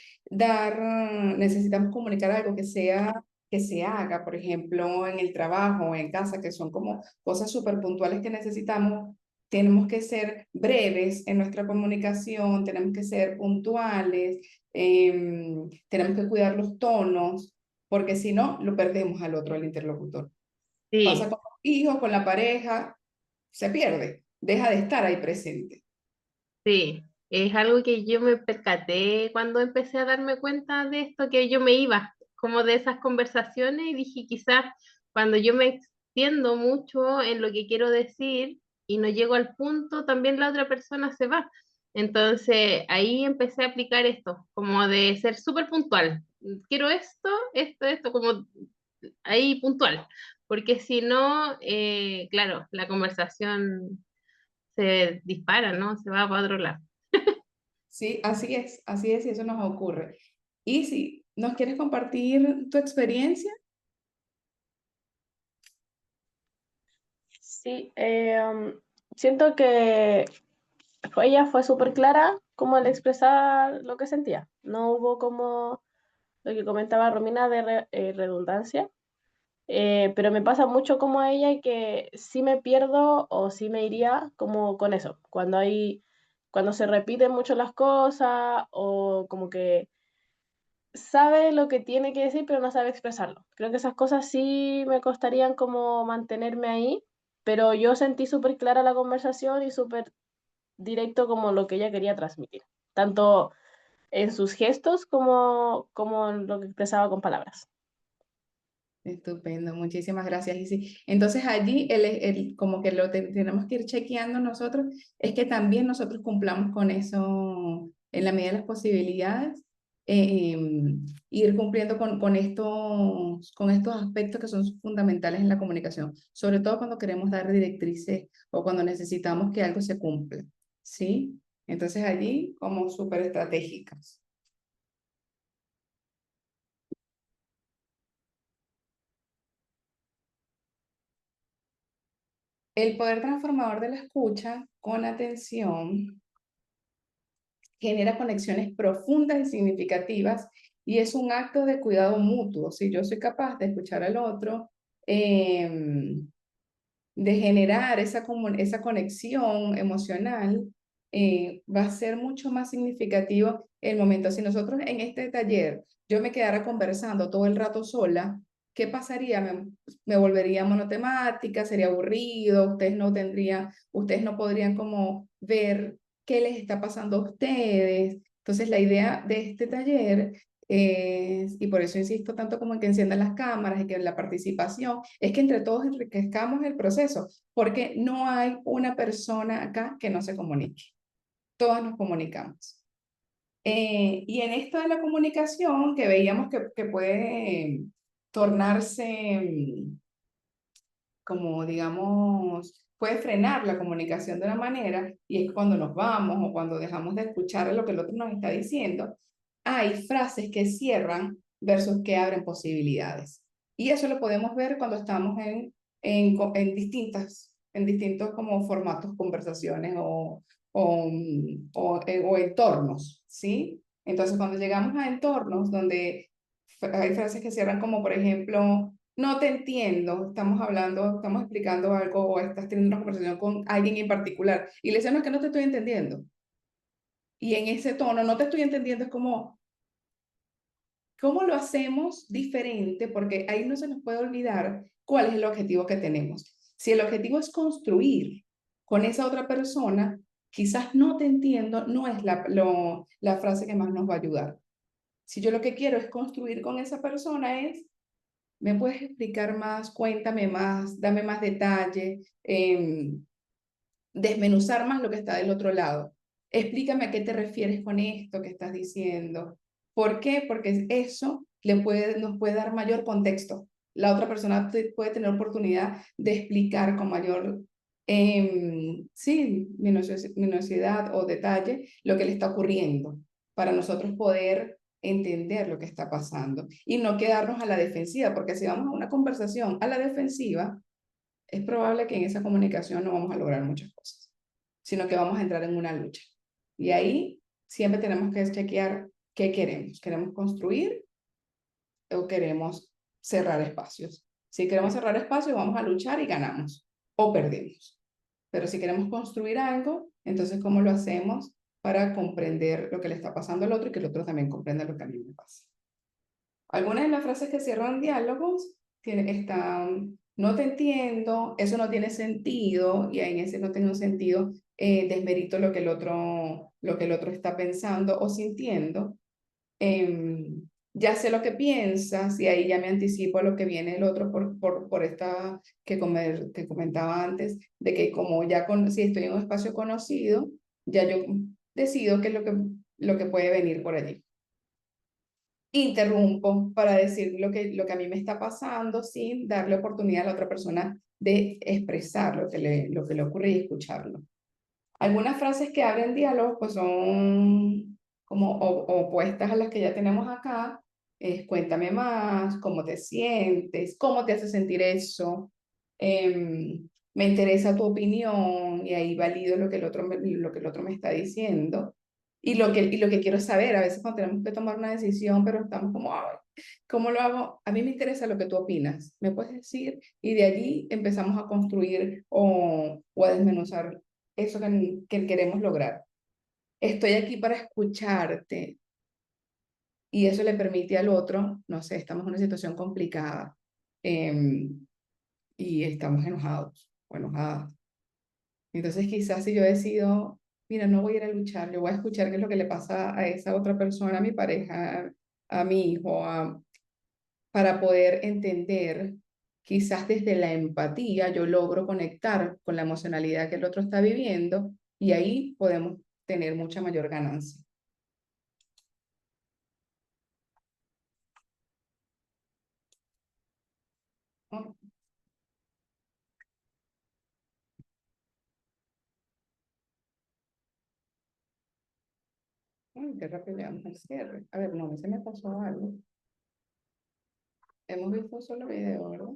necesitamos comunicar algo que se haga, por ejemplo, en el trabajo o en casa, que son como cosas súper puntuales que necesitamos, tenemos que ser breves en nuestra comunicación, tenemos que ser puntuales, tenemos que cuidar los tonos porque si no, lo perdemos al otro, al interlocutor. Pasa Sí, con los hijos, con la pareja, se pierde, deja de estar ahí presente. sí, es algo que yo me percaté cuando empecé a darme cuenta de esto, que yo me iba como de esas conversaciones y dije, quizás cuando yo me extiendo mucho en lo que quiero decir y no llego al punto, también la otra persona se va. Entonces ahí empecé a aplicar esto, como de ser súper puntual. Quiero esto, como ahí puntual, porque si no, claro, la conversación se dispara, ¿no? Se va para otro lado. Sí, así es, y eso nos ocurre. Y si nos quieres compartir tu experiencia, Sí, siento que ella fue súper clara como al expresar lo que sentía. No hubo como lo que comentaba Romina de redundancia. pero me pasa mucho como a ella que sí me pierdo o sí me iría como con eso, cuando se repiten mucho las cosas o como que sabe lo que tiene que decir, pero no sabe expresarlo. Creo que esas cosas sí me costarían como mantenerme ahí, pero yo sentí súper clara la conversación y súper directo como lo que ella quería transmitir, tanto en sus gestos como en lo que expresaba con palabras. Estupendo, muchísimas gracias, Isi. Entonces allí como que tenemos que ir chequeando nosotros, es que también nosotros cumplamos con eso en la medida de las posibilidades, ir cumpliendo con estos aspectos que son fundamentales en la comunicación, sobre todo cuando queremos dar directrices o cuando necesitamos que algo se cumpla, ¿sí? Entonces allí como súper estratégicas. El poder transformador de la escucha con atención genera conexiones profundas y significativas y es un acto de cuidado mutuo. Si yo soy capaz de escuchar al otro, de generar esa conexión emocional, va a ser mucho más significativo el momento. Si nosotros en este taller yo me quedara conversando todo el rato sola, ¿qué pasaría? Me volvería monotemática, sería aburrido, ustedes no podrían como ver qué les está pasando a ustedes. Entonces la idea de este taller y por eso insisto tanto como en que enciendan las cámaras y que la participación, es que entre todos enriquezcamos el proceso, porque no hay una persona acá que no se comunique. Todas nos comunicamos. Y en esto de la comunicación, que veíamos que puede tornarse como, digamos, puede frenar la comunicación de una manera, y es cuando nos vamos o cuando dejamos de escuchar lo que el otro nos está diciendo, hay frases que cierran versus que abren posibilidades. Y eso lo podemos ver cuando estamos en distintos como formatos, conversaciones o entornos, ¿sí? Entonces, cuando llegamos a entornos donde hay frases que cierran como, por ejemplo, no te entiendo, estamos explicando algo o estás teniendo una conversación con alguien en particular y le dicen, no, es que no te estoy entendiendo. Y en ese tono, no te estoy entendiendo, es como, ¿cómo lo hacemos diferente? Porque ahí no se nos puede olvidar cuál es el objetivo que tenemos. Si el objetivo es construir con esa otra persona, quizás no te entiendo, no es la frase que más nos va a ayudar. Si yo lo que quiero es construir con esa persona es, ¿me puedes explicar más? Cuéntame más, dame más detalle, desmenuzar más lo que está del otro lado. Explícame a qué te refieres con esto que estás diciendo. ¿Por qué? Porque eso nos puede dar mayor contexto. La otra persona puede tener oportunidad de explicar con mayor, sí, minuciosidad o detalle lo que le está ocurriendo para nosotros poder entender lo que está pasando y no quedarnos a la defensiva, porque si vamos a una conversación a la defensiva, es probable que en esa comunicación no vamos a lograr muchas cosas, sino que vamos a entrar en una lucha. Y ahí siempre tenemos que chequear qué queremos. ¿Queremos construir o queremos cerrar espacios? Si queremos cerrar espacios, vamos a luchar y ganamos o perdemos. Pero si queremos construir algo, entonces, ¿cómo lo hacemos para comprender lo que le está pasando al otro y que el otro también comprenda lo que a mí me pasa? Algunas de las frases que cierran diálogos están, no te entiendo, eso no tiene sentido, y ahí en ese no tiene un sentido, desmerito lo que el otro está pensando o sintiendo. Ya sé lo que piensas, y ahí ya me anticipo a lo que viene el otro por esta que comentaba antes, de que como si estoy en un espacio conocido, ya yo decido qué es lo que puede venir por allí. Interrumpo para decir lo que a mí me está pasando sin darle oportunidad a la otra persona de expresar lo que le ocurre y escucharlo. Algunas frases que abren diálogo pues son como opuestas a las que ya tenemos acá. Cuéntame más, cómo te sientes, cómo te hace sentir eso. Me interesa tu opinión y ahí valido lo que lo que el otro me está diciendo. Y lo que quiero saber, a veces cuando tenemos que tomar una decisión, pero estamos como, ay, ¿Cómo lo hago? A mí me interesa lo que tú opinas. ¿Me puedes decir? Y de allí empezamos a construir o a desmenuzar eso que queremos lograr. Estoy aquí para escucharte y eso le permite al otro, no sé, estamos en una situación complicada y estamos enojados o enojadas. Entonces quizás si yo decido, mira, no voy a ir a luchar, yo voy a escuchar qué es lo que le pasa a esa otra persona, a mi pareja, a mi hijo, para poder entender, quizás desde la empatía yo logro conectar con la emocionalidad que el otro está viviendo y ahí podemos tener mucha mayor ganancia. Oh, ay, qué rápido llegamos al cierre. A ver, no, se me pasó algo. Hemos visto solo video, ¿verdad?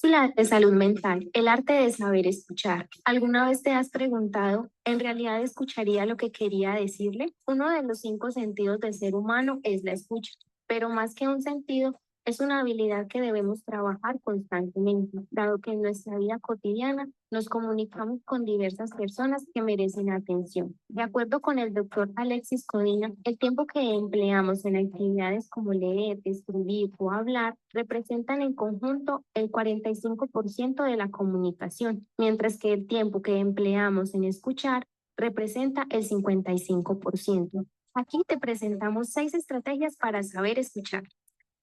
La de salud mental, el arte de saber escuchar. ¿Alguna vez te has preguntado, ¿en realidad escucharía lo que quería decirle? Uno de los 5 sentidos del ser humano es la escucha, pero más que un sentido, es una habilidad que debemos trabajar constantemente, dado que en nuestra vida cotidiana nos comunicamos con diversas personas que merecen atención. De acuerdo con el doctor Alexis Codina, el tiempo que empleamos en actividades como leer, escribir o hablar representan en conjunto el 45% de la comunicación, mientras que el tiempo que empleamos en escuchar representa el 55%. Aquí te presentamos 6 estrategias para saber escuchar.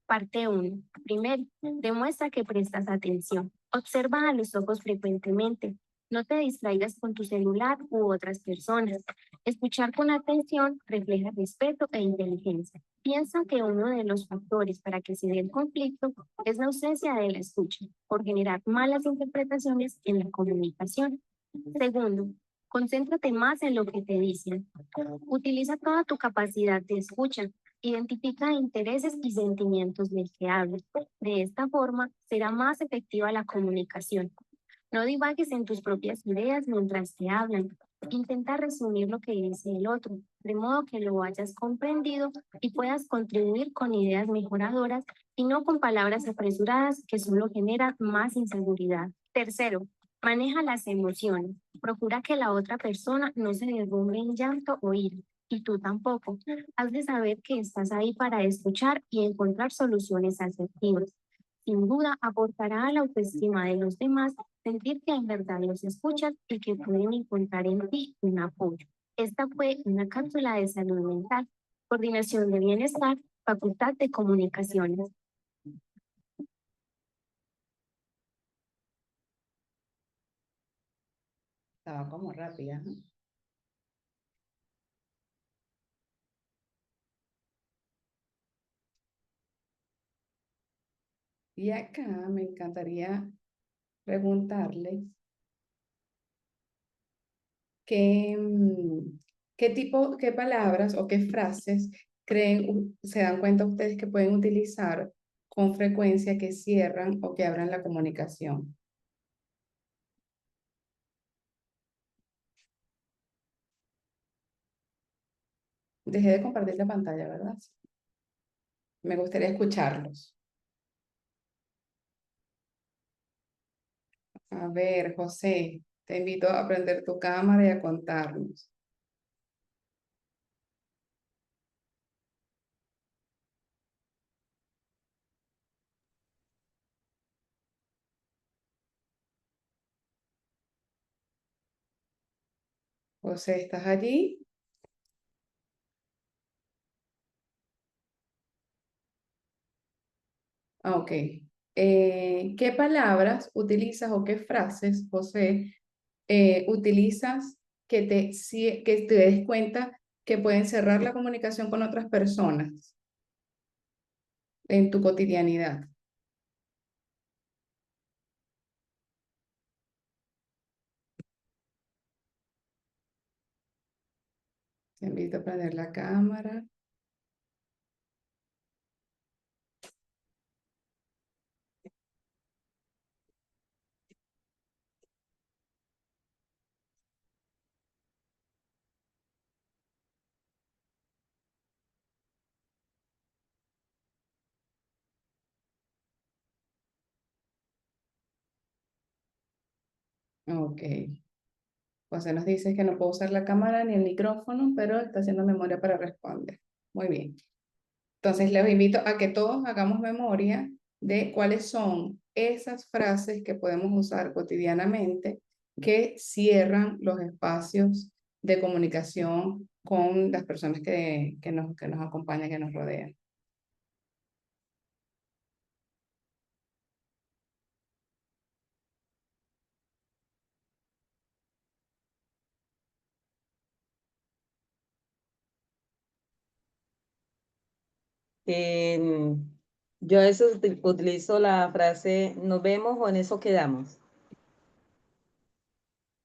Parte 1. Primero, demuestra que prestas atención. Observa a los ojos frecuentemente. No te distraigas con tu celular u otras personas. Escuchar con atención refleja respeto e inteligencia. Piensa que uno de los factores para que se dé el conflicto es la ausencia de la escucha, por generar malas interpretaciones en la comunicación. Segundo, concéntrate más en lo que te dicen. Utiliza toda tu capacidad de escucha. Identifica intereses y sentimientos del que habla. De esta forma, será más efectiva la comunicación. No divagues en tus propias ideas mientras te hablan. Intenta resumir lo que dice el otro, de modo que lo hayas comprendido y puedas contribuir con ideas mejoradoras y no con palabras apresuradas que solo generan más inseguridad. Tercero, maneja las emociones. Procura que la otra persona no se derrumbe en llanto o ira, y tú tampoco. Has de saber que estás ahí para escuchar y encontrar soluciones asertivas. Sin duda, aportará a la autoestima de los demás sentir que en verdad los escuchas y que pueden encontrar en ti un apoyo. Esta fue una cápsula de salud mental, coordinación de bienestar, Facultad de Comunicaciones. Estaba como rápida, ¿no? Y acá me encantaría preguntarles qué tipo, qué palabras o qué frases creen, se dan cuenta ustedes que pueden utilizar con frecuencia que cierran o que abran la comunicación. Dejé de compartir la pantalla, ¿verdad? Me gustaría escucharlos. A ver, José, te invito a prender tu cámara y a contarnos. José, ¿estás allí? Ah, ok. ¿Qué palabras utilizas o qué frases, José, utilizas que te des cuenta que pueden cerrar la comunicación con otras personas en tu cotidianidad? Te invito a prender la cámara. Ok. José nos dice que no puedo usar la cámara ni el micrófono, pero está haciendo memoria para responder. Muy bien. Entonces, les invito a que todos hagamos memoria de cuáles son esas frases que podemos usar cotidianamente que cierran los espacios de comunicación con las personas que nos acompañan, que nos rodean. Yo a veces utilizo la frase nos vemos o en eso quedamos.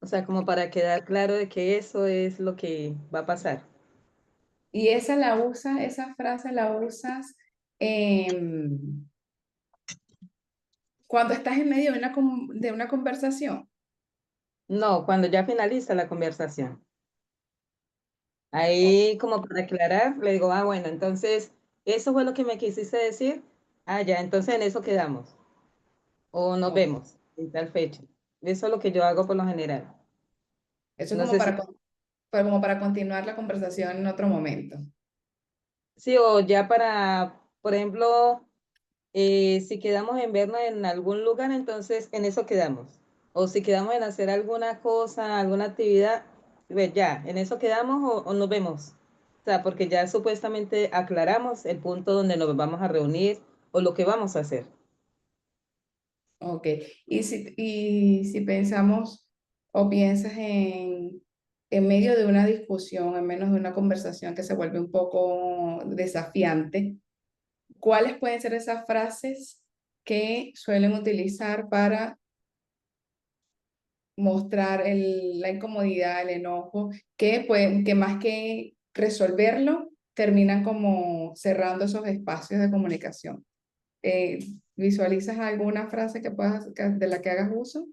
O sea, como para quedar claro de que eso es lo que va a pasar. Y esa frase la usas em, cuando estás en medio de de una conversación. No, cuando ya finaliza la conversación. Ahí como para aclarar, le digo, ah, bueno, entonces, ¿eso fue lo que me quisiste decir? Ah, ya, entonces en eso quedamos. O nos Ok. vemos en tal fecha. Eso es lo que yo hago por lo general. Eso es No sé si, como para continuar la conversación en otro momento. sí, o ya para, por ejemplo, si quedamos en vernos en algún lugar, entonces en eso quedamos. O si quedamos en hacer alguna cosa, alguna actividad, pues ya, en eso quedamos o nos vemos. O sea, porque ya supuestamente aclaramos el punto donde nos vamos a reunir o lo que vamos a hacer. Ok. Y si pensamos o piensas en medio de una discusión, en menos de una conversación que se vuelve un poco desafiante, ¿cuáles pueden ser esas frases que suelen utilizar para mostrar la incomodidad, el enojo, que más que resolverlo, terminan como cerrando esos espacios de comunicación? Eh, ¿Visualizas alguna frase de la que hagas uso?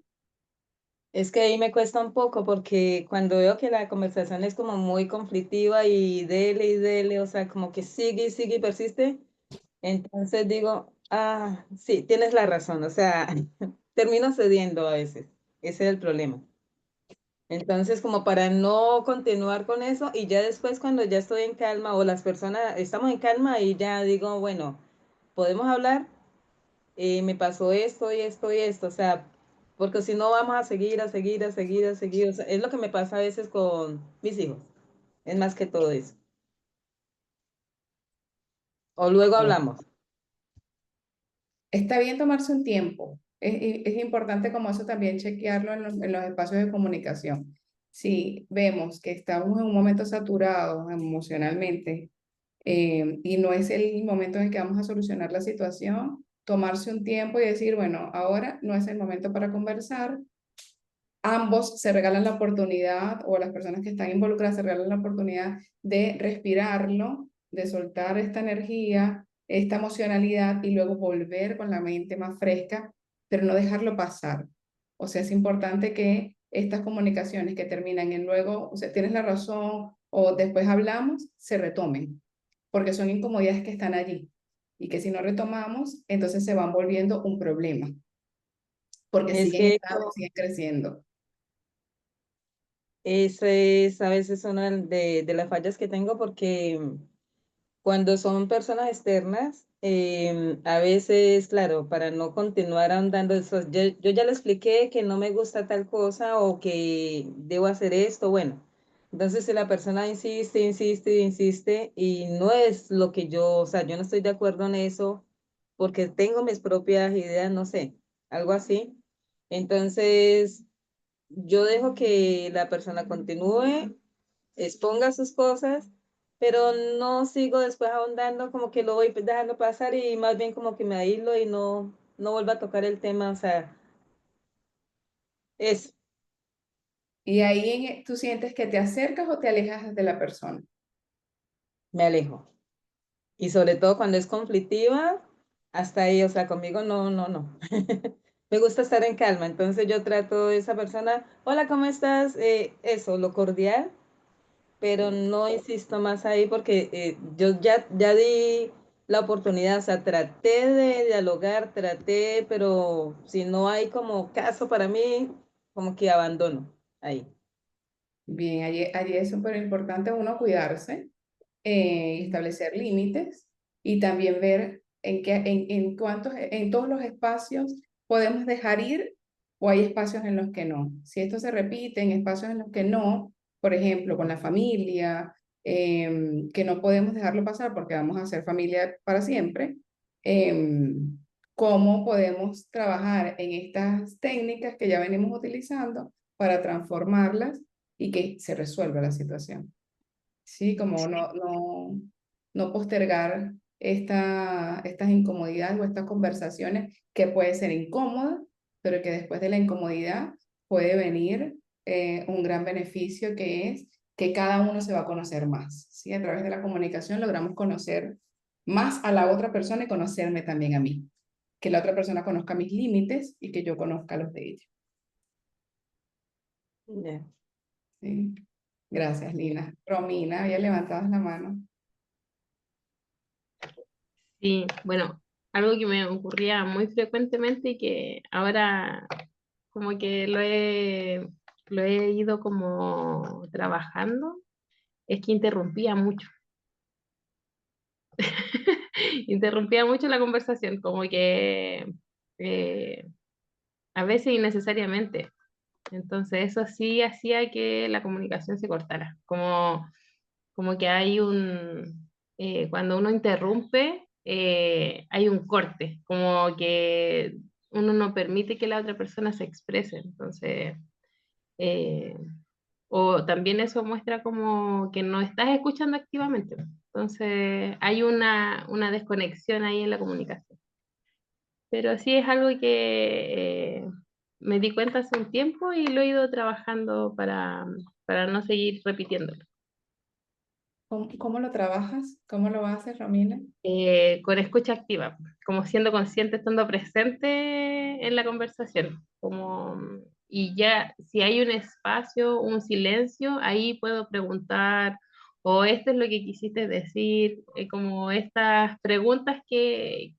Es que ahí me cuesta un poco porque cuando veo que la conversación es como muy conflictiva y dele, o sea, como que sigue y sigue y persiste, entonces digo, ah, sí, tienes la razón, o sea, termino cediendo a veces, ese es el problema. Entonces, como para no continuar con eso y ya después cuando ya estoy en calma o las personas estamos en calma y ya digo, bueno, podemos hablar, me pasó esto y esto y esto, o sea, porque si no vamos a seguir, a seguir, a seguir, a seguir, o sea, es lo que me pasa a veces con mis hijos, es más que todo eso. O luego Oh. hablamos. Está bien tomarse un tiempo. Es importante como eso también chequearlo en los espacios de comunicación. Si vemos que estamos en un momento saturado emocionalmente y no es el momento en el que vamos a solucionar la situación, tomarse un tiempo y decir, bueno, ahora no es el momento para conversar. Ambos se regalan la oportunidad, o las personas que están involucradas se regalan la oportunidad de respirarlo, de soltar esta energía, esta emocionalidad y luego volver con la mente más fresca, pero no dejarlo pasar. O sea, es importante que estas comunicaciones que terminan en luego, o sea, tienes la razón o después hablamos, se retomen, porque son incomodidades que están allí y que si no retomamos, entonces se van volviendo un problema, porque Es siguen que estando, siguen creciendo. eso es a veces una de las fallas que tengo porque cuando son personas externas, a veces, claro, para no continuar ahondando eso, yo ya le expliqué que no me gusta tal cosa o que debo hacer esto, bueno. Entonces, si la persona insiste, insiste, insiste y no es lo que yo, o sea, yo no estoy de acuerdo en eso porque tengo mis propias ideas, no sé, algo así. Entonces, yo dejo que la persona continúe, exponga sus cosas, pero no sigo después ahondando, como que lo voy dejando pasar y más bien como que me aíslo y no vuelvo a tocar el tema, o sea, es, Y ahí tú sientes que te acercas o te alejas de la persona. me alejo. Y sobre todo cuando es conflictiva, hasta ahí, o sea, conmigo no, no, no. Me gusta estar en calma, entonces yo trato de esa persona, hola, ¿cómo estás? Eso, lo cordial, pero no insisto más ahí porque yo ya di la oportunidad, o sea, traté de dialogar, traté, pero si no hay como caso para mí, como que abandono ahí. Bien, allí es súper importante uno cuidarse, y establecer límites y también ver en cuántos, en todos los espacios podemos dejar ir o hay espacios en los que no. Si esto se repite en espacios en los que no, por ejemplo, con la familia, que no podemos dejarlo pasar porque vamos a ser familia para siempre, ¿cómo podemos trabajar en estas técnicas que ya venimos utilizando para transformarlas y que se resuelva la situación? Sí, como no postergar estas incomodidades o estas conversaciones que pueden ser incómodas, pero que después de la incomodidad puede venir un gran beneficio que es que cada uno se va a conocer más. ¿Sí? A través de la comunicación logramos conocer más a la otra persona y conocerme también a mí. Que la otra persona conozca mis límites y que yo conozca los de ella. Ya. ¿Sí? Gracias, Lina. Romina, había levantado la mano. Sí, bueno, algo que me ocurría muy frecuentemente y que ahora como que lo he ido como trabajando, es que interrumpía mucho. Interrumpía mucho la conversación, como que eh, a veces innecesariamente. Entonces eso sí hacía que la comunicación se cortara, como que hay cuando uno interrumpe, hay un corte, como que uno no permite que la otra persona se exprese. Entonces, eh, o también eso muestra como que no estás escuchando activamente. Entonces, hay una desconexión ahí en la comunicación. Pero sí es algo que me di cuenta hace un tiempo y lo he ido trabajando para no seguir repitiéndolo. ¿Cómo lo trabajas? ¿Cómo lo haces, Romina? Con escucha activa, como siendo consciente, estando presente en la conversación, y ya si hay un espacio, un silencio, ahí puedo preguntar, o esto es lo que quisiste decir, como estas preguntas que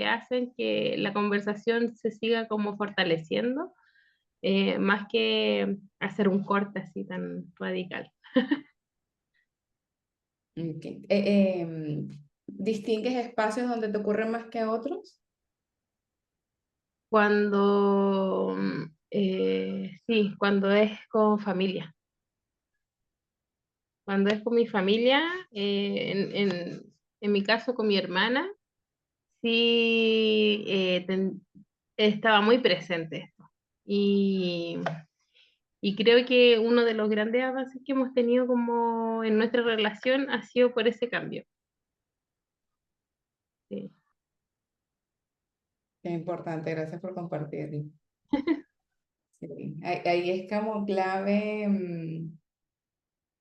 hacen que la conversación se siga como fortaleciendo, más que hacer un corte así tan radical. Ok. ¿Distingues espacios donde te ocurren más que otros? Sí, cuando es con familia. Cuando es con mi familia, en mi caso con mi hermana, sí estaba muy presente esto. Y creo que uno de los grandes avances que hemos tenido como en nuestra relación ha sido por ese cambio. Sí. Qué importante, gracias por compartirlo. Sí. Ahí es como clave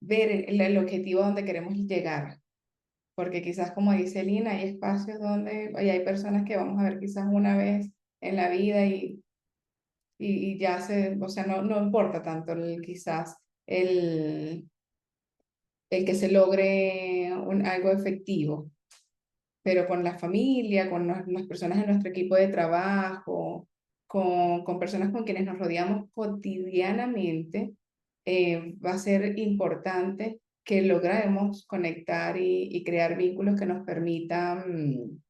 ver el objetivo donde queremos llegar, porque quizás como dice Lina, hay espacios donde y hay personas que vamos a ver quizás una vez en la vida y ya o sea, no importa tanto quizás el que se logre algo efectivo, pero con la familia, con las personas en nuestro equipo de trabajo, con personas con quienes nos rodeamos cotidianamente, va a ser importante que logremos conectar y crear vínculos que nos permitan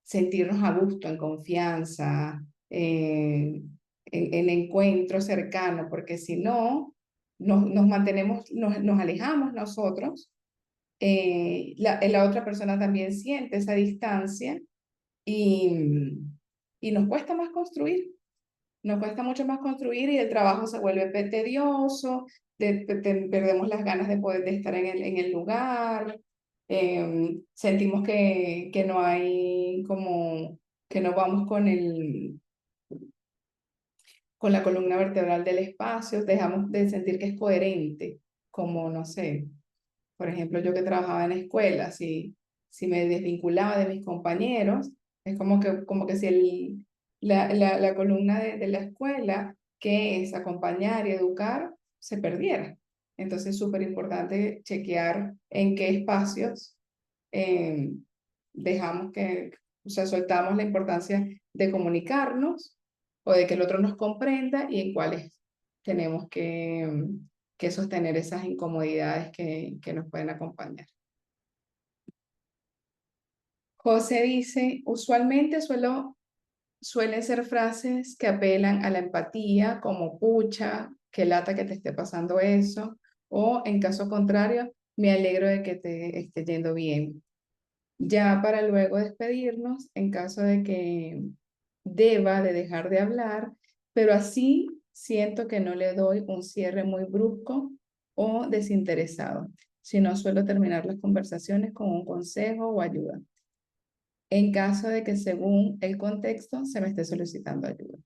sentirnos a gusto, en confianza, en encuentro cercano, porque si no, nos mantenemos, nos alejamos nosotros, la otra persona también siente esa distancia y nos cuesta más construir, nos cuesta mucho más construir y el trabajo se vuelve tedioso, perdemos las ganas de poder de estar en el lugar, sentimos que no hay como, que no vamos con la columna vertebral del espacio, dejamos de sentir que es coherente, como, no sé, Por ejemplo, yo que trabajaba en escuela, si me desvinculaba de mis compañeros, es como que si la columna de la escuela, que es acompañar y educar, se perdiera. Entonces es súper importante chequear en qué espacios eh, dejamos o sea, soltamos la importancia de comunicarnos o de que el otro nos comprenda y en cuáles tenemos que sostener esas incomodidades que nos pueden acompañar. José dice, usualmente suelen ser frases que apelan a la empatía, como pucha, qué lata que te esté pasando eso, o en caso contrario, me alegro de que te esté yendo bien. Ya para luego despedirnos, en caso de que deba de dejar de hablar, pero así siento que no le doy un cierre muy brusco o desinteresado, sino suelo terminar las conversaciones con un consejo o ayuda, en caso de que según el contexto se me esté solicitando ayuda.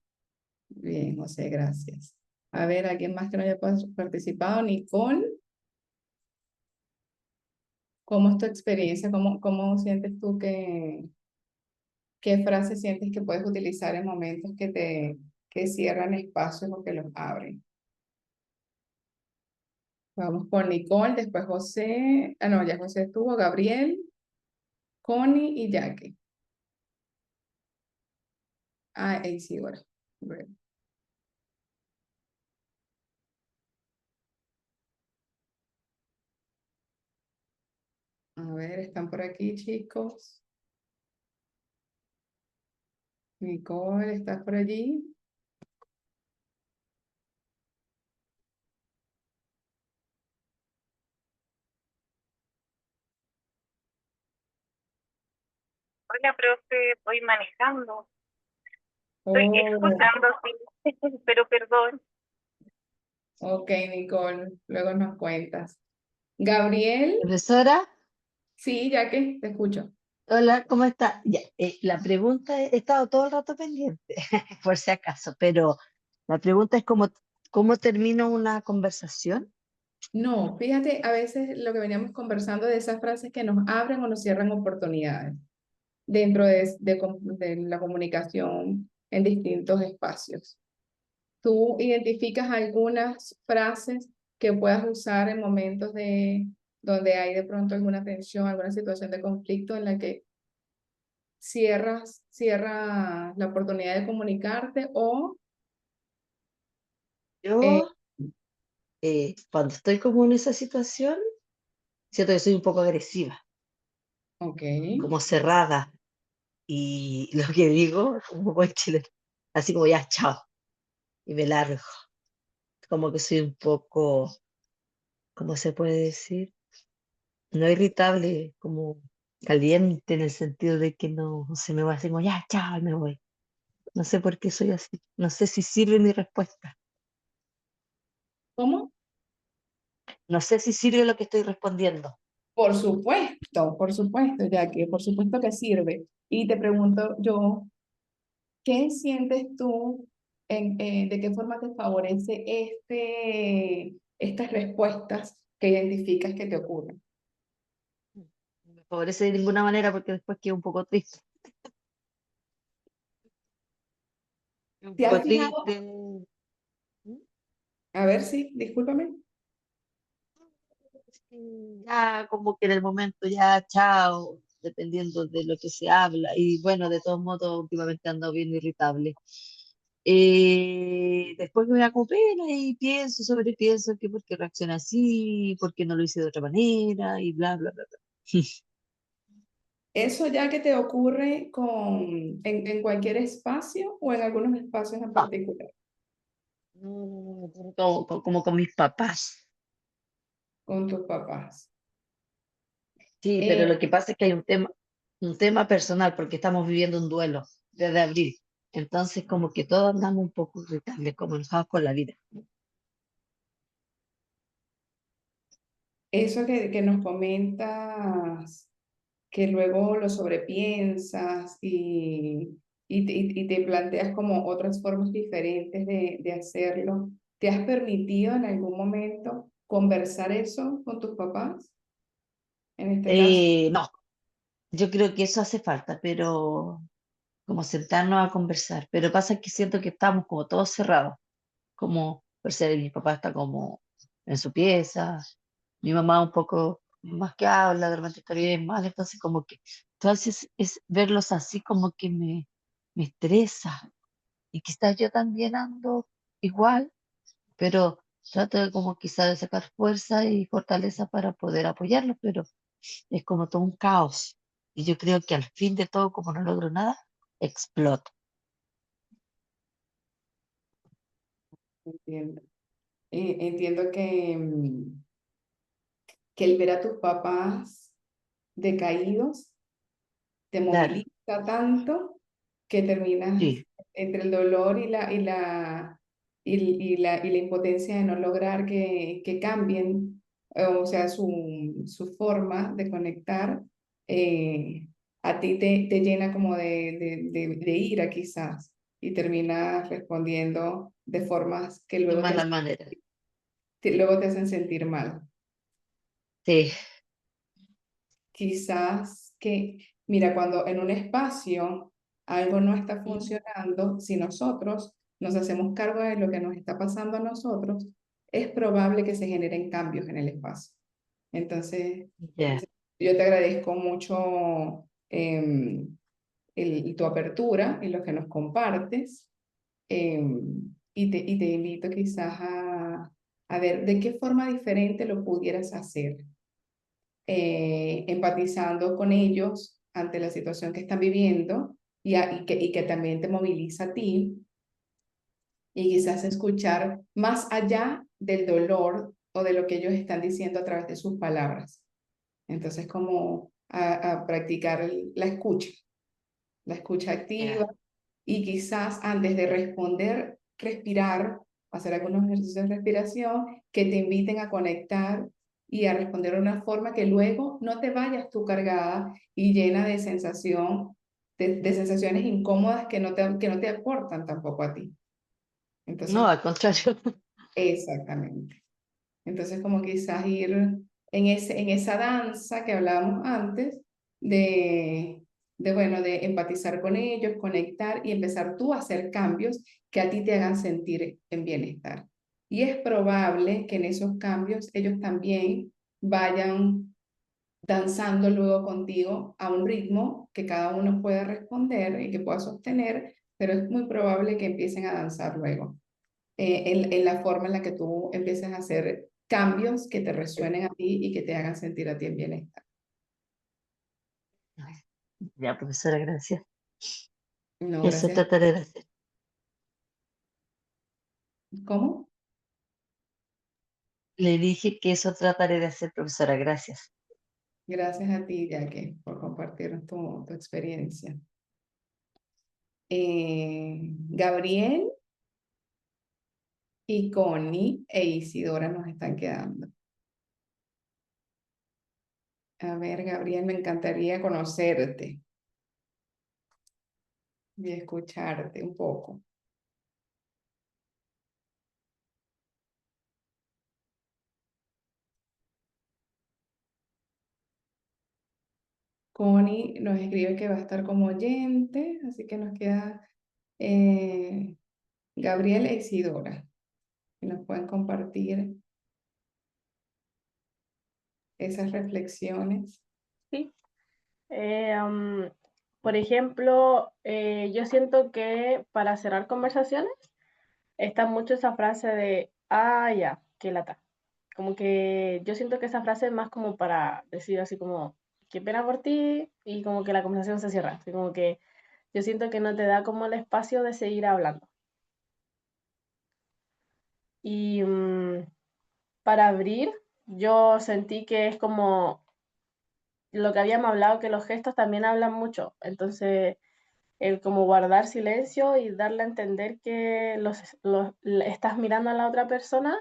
Bien, José, gracias. A ver, ¿alguien más que no haya participado? Nicole, ¿cómo es tu experiencia? ¿Cómo sientes tú qué frase sientes que puedes utilizar en momentos que cierran espacios o que los abren? Vamos con Nicole, después José, no, ya José estuvo, Gabriel, Connie y Jackie. Ah, Isidora. Bueno, a ver, ¿están por aquí, chicos? Nicole, ¿estás por allí? Hola, profe, voy manejando. Estoy Oh, escuchando, sí, pero perdón. ok, Nicole, luego nos cuentas. Gabriel, Profesora, sí, Jackie, te escucho. hola, ¿cómo está? Ya, la pregunta, he estado todo el rato pendiente, por si acaso, pero la pregunta es cómo termino una conversación. No, fíjate, a veces lo que veníamos conversando de esas frases que nos abren o nos cierran oportunidades dentro de la comunicación en distintos espacios. ¿Tú identificas algunas frases que puedas usar en momentos donde hay de pronto alguna tensión, alguna situación de conflicto en la que cierras la oportunidad de comunicarte o, eh, Yo, cuando estoy como en esa situación, siento que soy un poco agresiva, ok, como cerrada, y lo que digo, como buen chileno, así como ya, chao, y me largo, como que soy un poco, ¿cómo se puede decir? No irritable, como caliente en el sentido de que no se me va así como ya, chao, y me voy. No sé por qué soy así. No sé si sirve mi respuesta. ¿cómo? No sé si sirve lo que estoy respondiendo. Por supuesto, ya que por supuesto que sirve. Y te pregunto yo, ¿qué sientes tú, de qué forma te favorece estas respuestas que identificas que te ocurren? No me favorece de ninguna manera porque después quedo un poco triste. Un ¿Te poco has fijado? triste. A ver, sí, discúlpame. Ya como que en el momento ya, chao, dependiendo de lo que se habla. Y bueno, de todos modos, últimamente ando bien irritable. Después me da como pena y sobrepienso que por qué reacciona así, por qué no lo hice de otra manera y bla, bla, bla, bla. ¿Eso ya que te ocurre en cualquier espacio o en algunos espacios en No, particular no, como con mis papás. con tus papás? Sí, pero Eh, lo que pasa es que hay un tema personal porque estamos viviendo un duelo desde abril. Entonces, como que todos andamos un poco irritables, como enojados con la vida. Eso que nos comentas, que luego lo sobrepiensas y te planteas como otras formas diferentes de hacerlo. ¿Te has permitido en algún momento conversar eso con tus papás? en este caso? No, yo creo que eso hace falta, pero como sentarnos a conversar. Pero pasa que siento que estamos como todos cerrados, como, por ser mi papá está como en su pieza, mi mamá un poco más que habla, de repente está bien, mal, entonces como que, entonces es verlos así como que me estresa. Y quizás yo también ando igual, pero trato de como quizás de sacar fuerza y fortaleza para poder apoyarlos, pero es como todo un caos. Y yo creo que al fin de todo, como no logro nada, exploto. Entiendo. Entiendo que el ver a tus papás decaídos te Claro, moviliza tanto que terminas sí, entre el dolor y la impotencia de no lograr que cambien, o sea, su forma de conectar, eh, a ti te llena como de ira quizás y terminas respondiendo de formas que de mala manera. luego te hacen sentir mal. Sí, Quizás mira, cuando en un espacio algo no está ujú, funcionando, si nosotros nos hacemos cargo de lo que nos está pasando a nosotros, es probable que se generen cambios en el espacio. Entonces, ya. yo te agradezco mucho tu apertura y lo que nos compartes, y te invito quizás a ver de qué forma diferente lo pudieras hacer, empatizando con ellos ante la situación que están viviendo y que también te moviliza a ti, y quizás escuchar más allá del dolor o de lo que ellos están diciendo a través de sus palabras. Entonces, como a practicar la escucha activa, Ya. y quizás antes de responder, respirar, hacer algunos ejercicios de respiración que te inviten a conectar y a responder de una forma que luego no te vayas tú cargada y llena de de sensaciones incómodas que no te aportan tampoco a ti. No, Entonces, al contrario. exactamente. Entonces, como quizás ir en esa danza que hablábamos antes, de, bueno, de empatizar con ellos, conectar y empezar tú a hacer cambios que a ti te hagan sentir en bienestar. Y es probable que en esos cambios ellos también vayan danzando luego contigo a un ritmo que cada uno pueda responder y que pueda sostener, pero es muy probable que empiecen a danzar luego, en la forma en la que tú empieces a hacer cambios que te resuenen a ti y que te hagan sentir a ti en bienestar. Ya, profesora, gracias. No, Eso gracias. trataré de hacer. ¿Cómo? Le dije que eso trataré de hacer, profesora, gracias. Gracias a ti, Jackie, por compartir tu experiencia. Gabriel y Connie e Isidora nos están quedando. A ver, Gabriel, me encantaría conocerte y escucharte un poco. Connie nos escribe que va a estar como oyente, así que nos queda eh, Gabriel e Isidora, que nos pueden compartir esas reflexiones. Sí. Por ejemplo, yo siento que para cerrar conversaciones está mucho esa frase de, ah, ya, qué lata. Como que yo siento que esa frase es más como para decir así como, qué pena por ti, y como que la conversación se cierra. Así como que yo siento que no te da como el espacio de seguir hablando. Y para abrir, yo sentí que es como lo que habíamos hablado, que los gestos también hablan mucho. Entonces, el como guardar silencio y darle a entender que estás mirando a la otra persona,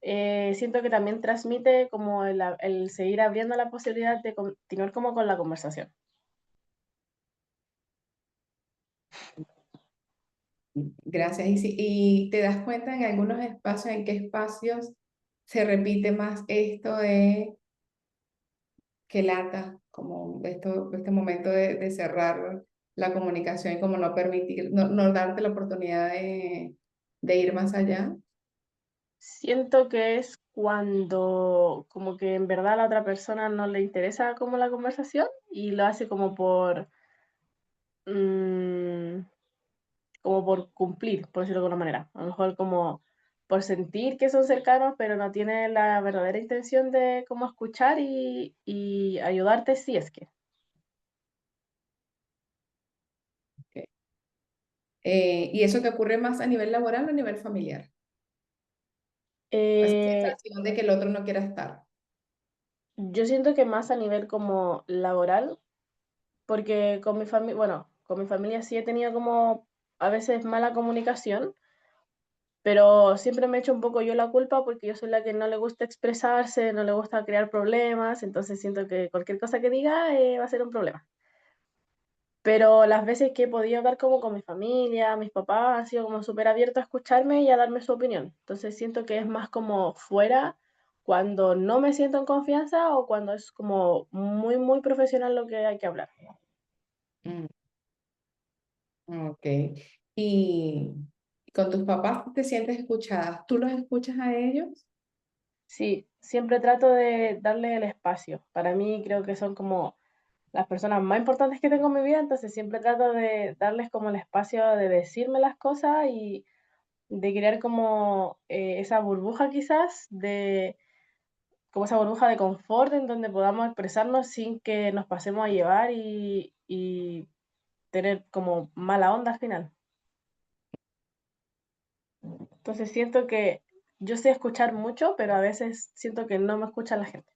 siento que también transmite como el seguir abriendo la posibilidad de continuar como con la conversación. Gracias. Y te das cuenta en algunos espacios, en qué espacios se repite más esto de qué lata, como este momento de cerrar la comunicación y como no permitir, no darte la oportunidad de ir más allá. Siento que es cuando como que en verdad a la otra persona no le interesa como la conversación y lo hace mm, como por cumplir, por decirlo de alguna manera. A lo mejor como por sentir que son cercanos, pero no tiene la verdadera intención de cómo escuchar y ayudarte si es que. Ok. ¿Y eso te ocurre más a nivel laboral o a nivel familiar? Esa Eh, sensación de que el otro no quiera estar. yo siento que más a nivel como laboral, porque con mi familia, bueno, con mi familia sí he tenido como a veces mala comunicación, pero siempre me echo un poco yo la culpa porque yo soy la que no le gusta expresarse, no le gusta crear problemas, entonces siento que cualquier cosa que diga va a ser un problema. Pero las veces que he podido hablar como con mi familia, mis papás han sido como súper abiertos a escucharme y a darme su opinión. Entonces siento que es más como fuera cuando no me siento en confianza o cuando es como muy, muy profesional lo que hay que hablar. Mm, ok. ¿Y con tus papás te sientes escuchada? ¿Tú los escuchas a ellos? Sí, siempre trato de darle el espacio. Para mí creo que son como las personas más importantes que tengo en mi vida, entonces siempre trato de darles como el espacio de decirme las cosas y de crear como esa burbuja quizás, de como esa burbuja de confort en donde podamos expresarnos sin que nos pasemos a llevar y tener como mala onda al final. Entonces siento que yo sé escuchar mucho, pero a veces siento que no me escucha la gente.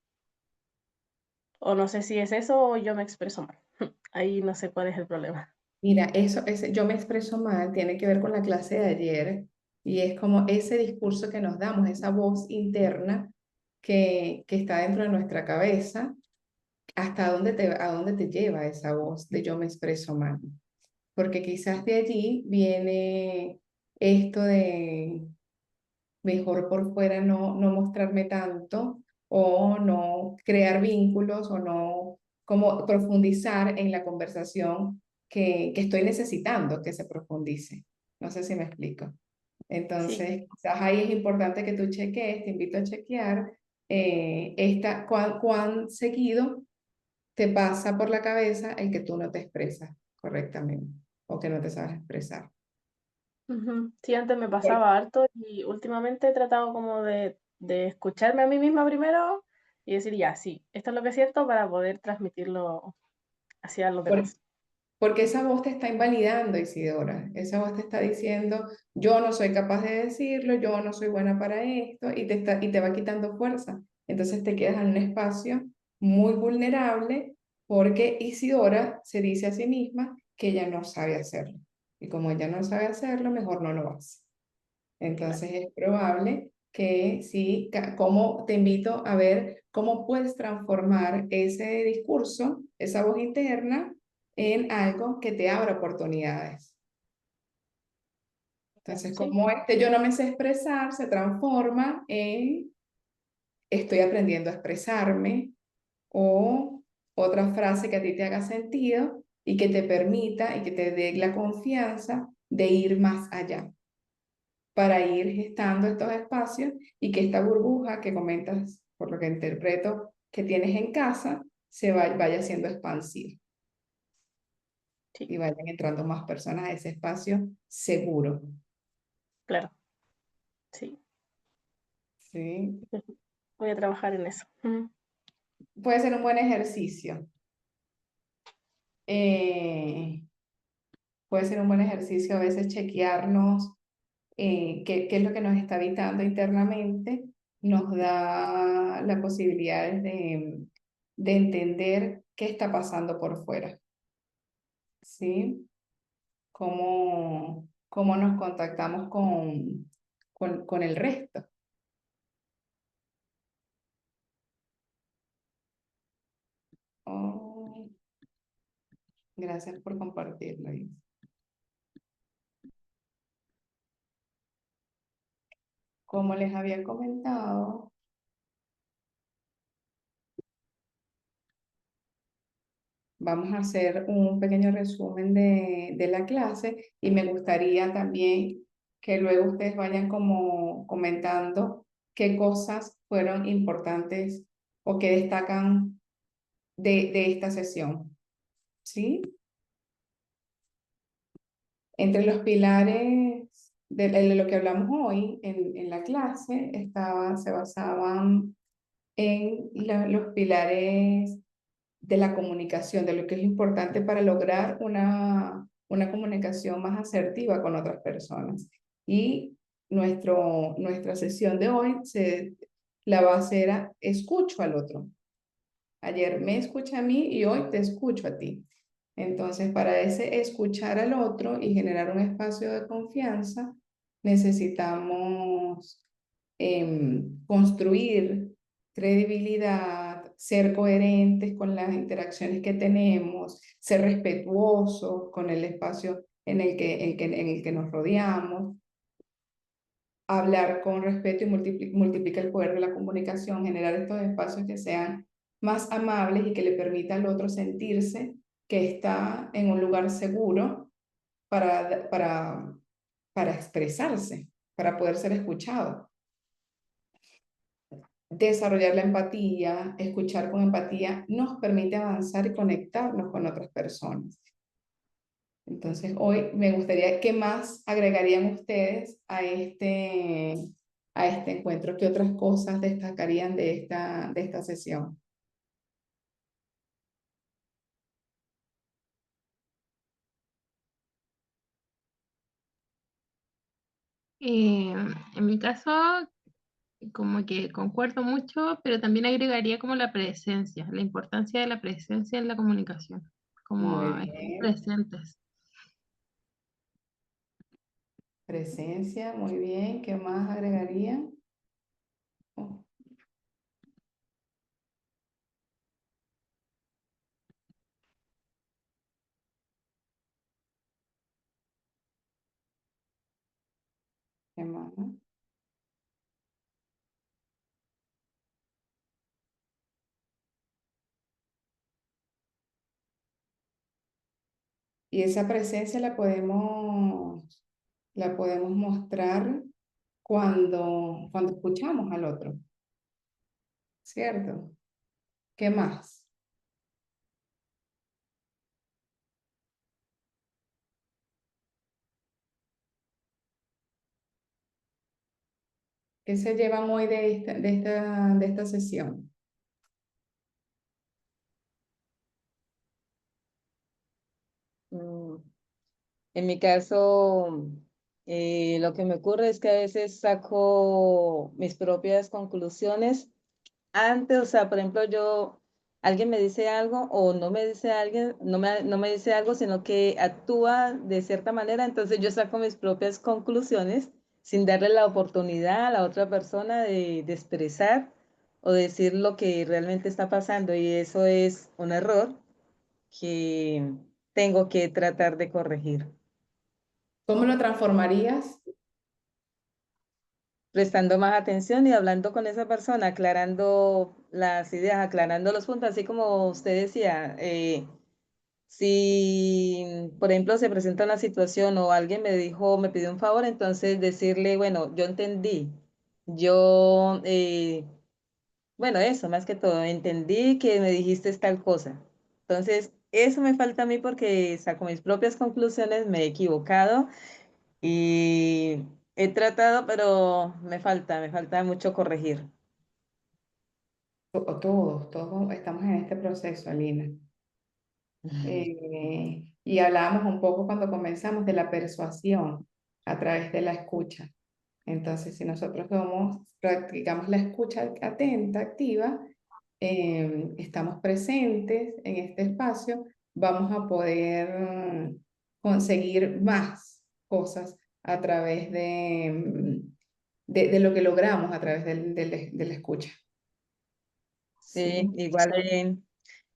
O no sé si es eso o yo me expreso mal. Ahí no sé cuál es el problema. Mira, yo me expreso mal, tiene que ver con la clase de ayer y es como ese discurso que nos damos, esa voz interna que está dentro de nuestra cabeza, a dónde te lleva esa voz de yo me expreso mal. Porque quizás de allí viene esto de mejor por fuera no mostrarme tanto o no crear vínculos o no como profundizar en la conversación que estoy necesitando que se profundice. No sé si me explico. Sí. Entonces, quizás ahí es importante que tú cheques, te invito a chequear cuán seguido te pasa por la cabeza el que tú no te expresas correctamente o que no te sabes expresar. Ujú. Sí, antes me pasaba harto y últimamente he tratado como de escucharme a mí misma primero y decir, ya, sí, esto es lo que es cierto para poder transmitirlo hacia los Por- demás. Porque esa voz te está invalidando, Isidora. Esa voz te está diciendo, yo no soy capaz de decirlo, yo no soy buena para esto, y te va quitando fuerza. Entonces te quedas en un espacio muy vulnerable porque Isidora se dice a sí misma que ella no sabe hacerlo. Y como ella no sabe hacerlo, mejor no lo hace. Claro. Entonces es probable que sí, como te invito a ver cómo puedes transformar ese discurso, esa voz interna, en algo que te abra oportunidades. Entonces, Sí. como este yo no me sé expresar, se transforma en estoy aprendiendo a expresarme o otra frase que a ti te haga sentido y que te permita y que te dé la confianza de ir más allá, para ir gestando estos espacios y que esta burbuja que comentas, por lo que interpreto, que tienes en casa, vaya siendo expansiva Sí, y vayan entrando más personas a ese espacio seguro. claro. Sí. ¿Sí? Voy a trabajar en eso. Ujú. Puede ser un buen ejercicio. Eh, puede ser un buen ejercicio a veces chequearnos qué es lo que nos está habitando internamente, nos da la posibilidad de entender qué está pasando por fuera. ¿Sí? Cómo nos contactamos con el resto. Oh, gracias por compartirlo. Is. Como les había comentado, vamos a hacer un pequeño resumen de la clase y me gustaría también que luego ustedes vayan como comentando qué cosas fueron importantes o que destacan de esta sesión, ¿sí? Entre los pilares de lo que hablamos hoy en la clase se basaban en los pilares de la comunicación, de lo que es importante para lograr una comunicación más asertiva con otras personas. Y nuestra sesión de hoy, la base era escucho al otro. Ayer me escuché a mí y hoy te escucho a ti. Entonces, para ese escuchar al otro y generar un espacio de confianza, necesitamos construir credibilidad, ser coherentes con las interacciones que tenemos, ser respetuosos con el espacio en el que nos rodeamos, hablar con respeto y multiplica el poder de la comunicación, generar estos espacios que sean más amables y que le permita al otro sentirse que está en un lugar seguro para expresarse, para poder ser escuchado. Desarrollar la empatía, escuchar con empatía, nos permite avanzar y conectarnos con otras personas. Entonces, hoy me gustaría, ¿qué más agregarían ustedes a este encuentro? ¿Qué otras cosas destacarían de esta sesión? En mi caso, como que concuerdo mucho, pero también agregaría como la presencia, la importancia de la presencia en la comunicación, Muy como estar bien. presentes. Presencia, muy bien. ¿Qué más agregarían? Oh, ¿qué más? Y esa presencia la podemos mostrar cuando escuchamos al otro, ¿cierto? ¿Qué más? ¿Qué se llevan hoy de esta sesión? Mm, En mi caso, lo que me ocurre es que a veces saco mis propias conclusiones antes, o sea, por ejemplo, alguien me dice algo o no me dice alguien, no me dice algo, sino que actúa de cierta manera, entonces yo saco mis propias conclusiones sin darle la oportunidad a la otra persona de expresar o decir lo que realmente está pasando, y eso es un error que tengo que tratar de corregir, ¿Cómo lo transformarías? prestando más atención y hablando con esa persona, aclarando las ideas, aclarando los puntos, así como usted decía. Si, por ejemplo, se presenta una situación o alguien me dijo, me pidió un favor, entonces decirle, bueno, yo entendí, yo, bueno, eso, más que todo, entendí que me dijiste tal cosa. Entonces, eso me falta a mí porque saco mis propias conclusiones, me he equivocado y he tratado, pero me falta mucho corregir. Todos estamos en este proceso, Alina. Y hablábamos un poco cuando comenzamos de la persuasión a través de la escucha. Entonces, si nosotros practicamos la escucha atenta, activa, estamos presentes en este espacio, vamos a poder conseguir más cosas a través de lo que logramos a través de la escucha. Sí, Sí. igual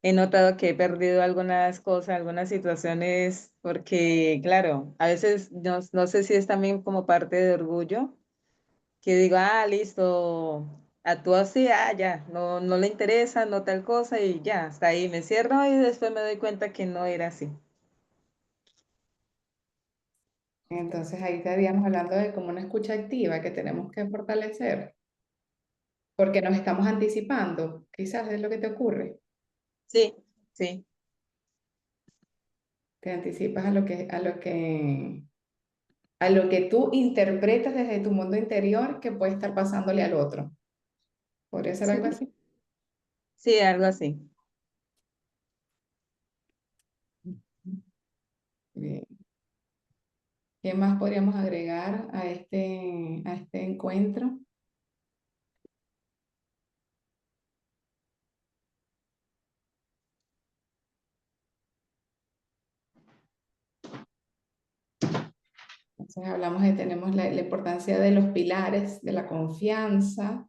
he notado que he perdido algunas cosas, algunas situaciones, porque claro, a veces no sé si es también como parte de orgullo, que digo, ah, listo, actúo así, ya, no le interesa, no tal cosa y ya, hasta ahí me cierro y después me doy cuenta que no era así. Entonces ahí estaríamos hablando de como una escucha activa que tenemos que fortalecer, porque nos estamos anticipando, quizás es lo que te ocurre, Sí, sí, te anticipas a lo que tú interpretas desde tu mundo interior que puede estar pasándole al otro. ¿Podría ser algo sí, así? sí, algo así. Bien. ¿Qué más podríamos agregar a este encuentro? Entonces hablamos tenemos la importancia de los pilares de la confianza,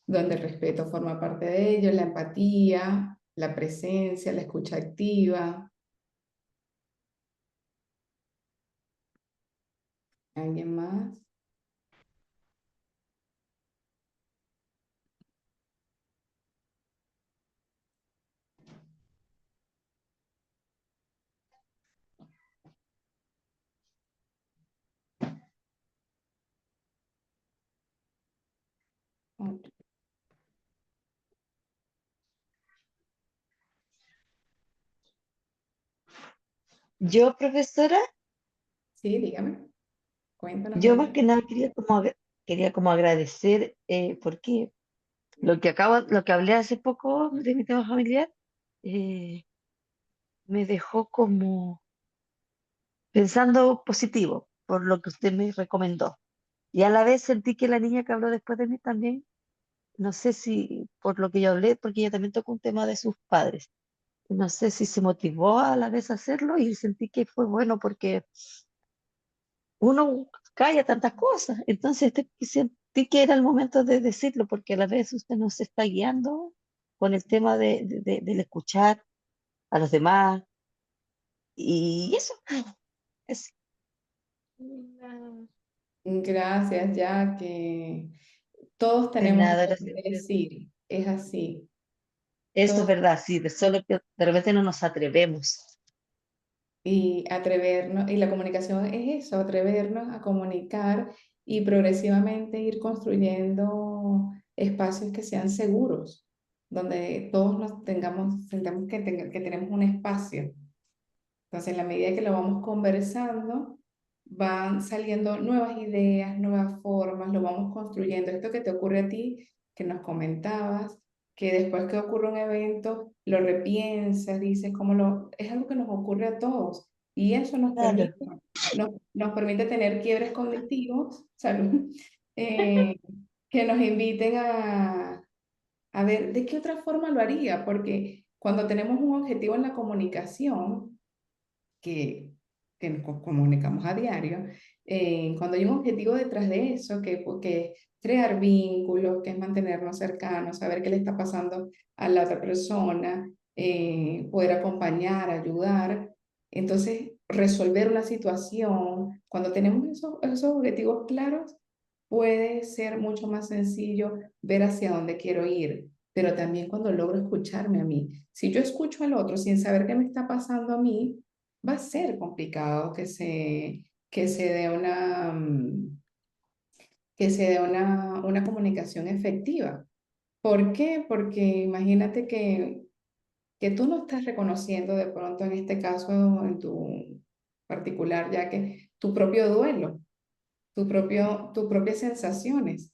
donde el respeto forma parte de ello, la empatía, la presencia, la escucha activa. ¿Alguien más? Otro. Yo, profesora, Sí, dígame, cuéntanos yo de más ti. que nada quería como agradecer, porque lo que hablé hace poco de mi tema familiar, eh, me dejó como pensando positivo por lo que usted me recomendó. Y a la vez sentí que la niña que habló después de mí también, no sé si por lo que yo hablé, porque ella también tocó un tema de sus padres. No sé si se motivó a la vez a hacerlo y sentí que fue bueno porque uno calla tantas cosas. Entonces sentí que era el momento de decirlo porque a la vez usted nos está guiando con el tema del escuchar a los demás y eso. Es, Gracias, ya que todos de tenemos nada, algo gracias. que decir, es así. Eso es Todos verdad, sí, solo que de repente no nos atrevemos. y atrevernos, y la comunicación es eso, atrevernos a comunicar y progresivamente ir construyendo espacios que sean seguros, donde todos nos sentamos que tenemos un espacio. Entonces, en la medida que lo vamos conversando, van saliendo nuevas ideas, nuevas formas, lo vamos construyendo. Esto que te ocurre a ti, que nos comentabas, que después que ocurre un evento, lo repiensas, dices, es algo que nos ocurre a todos. Y eso Claro, nos permite tener quiebres cognitivos, salud, eh, que nos inviten a ver de qué otra forma lo haría, porque cuando tenemos un objetivo en la comunicación, que, que nos comunicamos a diario, cuando hay un objetivo detrás de eso, que es crear vínculos, que es mantenernos cercanos, saber qué le está pasando a la otra persona, poder acompañar, ayudar, entonces resolver una situación, cuando tenemos esos objetivos claros, puede ser mucho más sencillo ver hacia dónde quiero ir, pero también cuando logro escucharme a mí. Si yo escucho al otro sin saber qué me está pasando a mí, va a ser complicado que se dé que se dé una comunicación efectiva. ¿Por qué? Porque imagínate que tú no estás reconociendo de pronto en este caso, en tu particular, ya que tu propio duelo, tus propias sensaciones.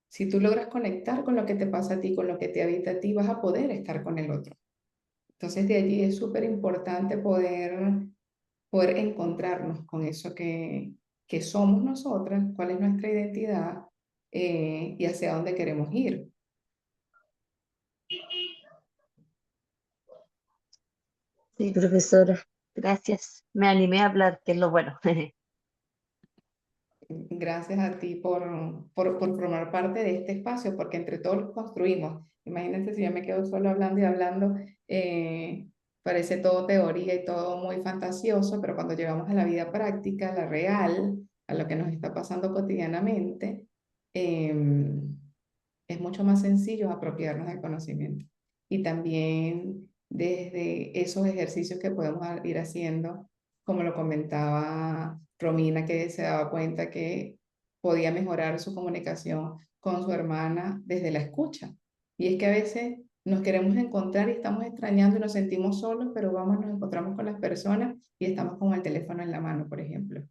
Si tú logras conectar con lo que te pasa a ti, con lo que te habita a ti, vas a poder estar con el otro. Entonces de allí es súper importante poder encontrarnos con eso que somos nosotras, cuál es nuestra identidad, y hacia dónde queremos ir. sí, profesora, gracias. Me animé a hablar, que es lo bueno. Gracias a ti por formar parte de este espacio, porque entre todos construimos. Imagínense si yo me quedo solo hablando y hablando, parece todo teoría y todo muy fantasioso, pero cuando llegamos a la vida práctica, a la real, a lo que nos está pasando cotidianamente, es es mucho más sencillo apropiarnos del conocimiento. Y también desde esos ejercicios que podemos ir haciendo, como lo comentaba Romina, que se daba cuenta que podía mejorar su comunicación con su hermana desde la escucha. Y es que a veces nos queremos encontrar y estamos extrañando y nos sentimos solos, pero vamos, nos encontramos con las personas y estamos con el teléfono en la mano, por ejemplo.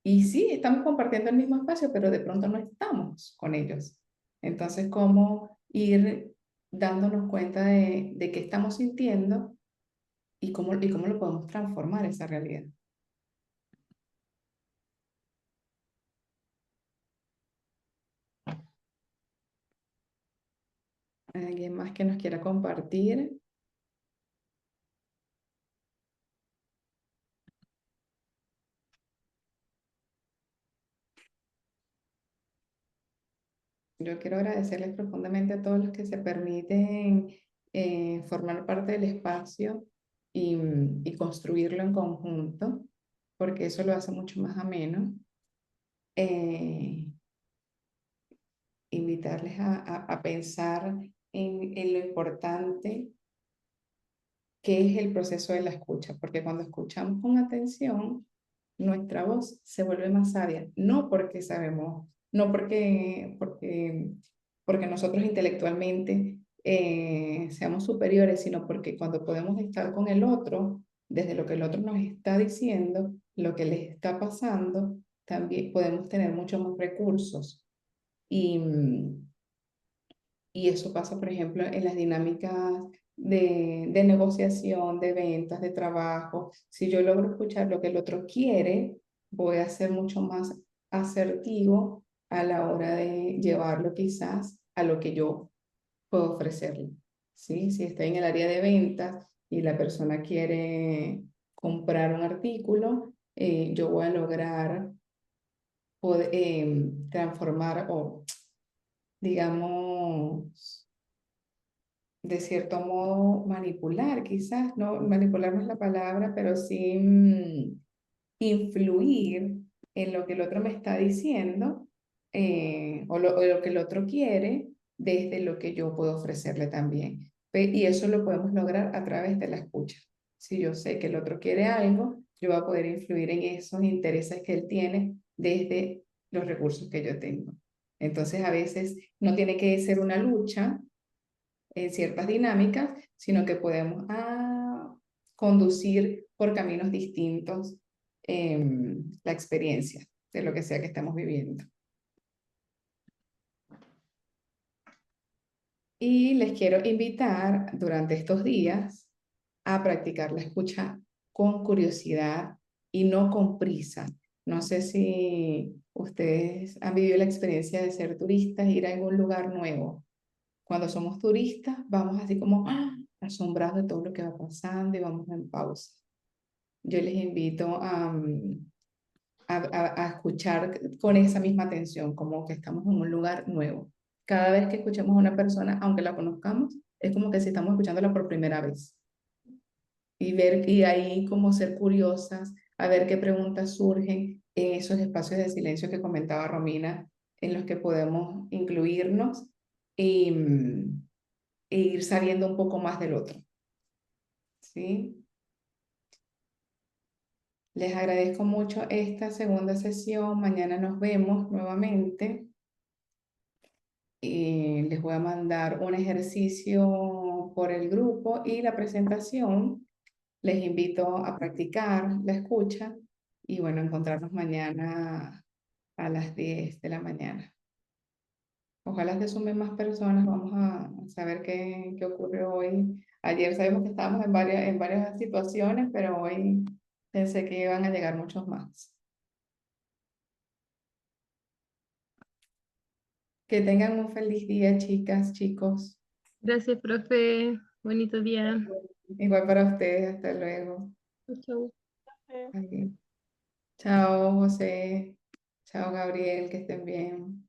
Y sí, estamos compartiendo el mismo espacio, pero de pronto no estamos con ellos. Entonces, ¿cómo ir dándonos cuenta de qué estamos sintiendo y cómo lo podemos transformar esa realidad? ¿Alguien más que nos quiera compartir? Yo quiero agradecerles profundamente a todos los que se permiten formar parte del espacio y construirlo en conjunto, porque eso lo hace mucho más ameno. Invitarles a pensar en lo importante que es el proceso de la escucha, porque cuando escuchamos con atención, nuestra voz se vuelve más sabia, no porque sabemos, no porque nosotros intelectualmente seamos superiores, sino porque cuando podemos estar con el otro, desde lo que el otro nos está diciendo, lo que les está pasando, también podemos tener muchos más recursos. Y eso pasa, por ejemplo, en las dinámicas de negociación, de ventas, de trabajo. Si yo logro escuchar lo que el otro quiere, voy a ser mucho más asertivo a la hora de llevarlo quizás a lo que yo puedo ofrecerle. ¿Sí? Si estoy en el área de ventas y la persona quiere comprar un artículo, yo voy a lograr transformar o, digamos, de cierto modo manipular, quizás, no, manipular no es la palabra, pero sí influir en lo que el otro me está diciendo o lo que el otro quiere desde lo que yo puedo ofrecerle también. Y eso lo podemos lograr a través de la escucha. Si yo sé que el otro quiere algo, yo voy a poder influir en esos intereses que él tiene desde los recursos que yo tengo. Entonces, a veces no tiene que ser una lucha en ciertas dinámicas, sino que podemos conducir por caminos distintos la experiencia de lo que sea que estamos viviendo. Y les quiero invitar durante estos días a practicar la escucha con curiosidad y no con prisa. No sé si ustedes han vivido la experiencia de ser turistas, ir a algún lugar nuevo. Cuando somos turistas, vamos así como asombrados de todo lo que va pasando y vamos en pausa. Yo les invito a escuchar con esa misma atención, como que estamos en un lugar nuevo. Cada vez que escuchemos a una persona, aunque la conozcamos, es como que si estamos escuchándola por primera vez. Y ahí como ser curiosas, a ver qué preguntas surgen en esos espacios de silencio que comentaba Romina, en los que podemos incluirnos y, e ir sabiendo un poco más del otro. ¿Sí? Les agradezco mucho esta segunda sesión. Mañana nos vemos nuevamente. Les voy a mandar un ejercicio por el grupo y la presentación. Les invito a practicar la escucha y bueno, encontrarnos mañana a las 10 de la mañana. Ojalá se sumen más personas, vamos a saber qué ocurre hoy. Ayer sabemos que estábamos en varias situaciones, pero hoy pensé que iban a llegar muchos más. Que tengan un feliz día, chicas, chicos. Gracias, profe. Bonito día. Igual para ustedes, hasta luego. Chau. Ay, chao, José. Chao, Gabriel, que estén bien.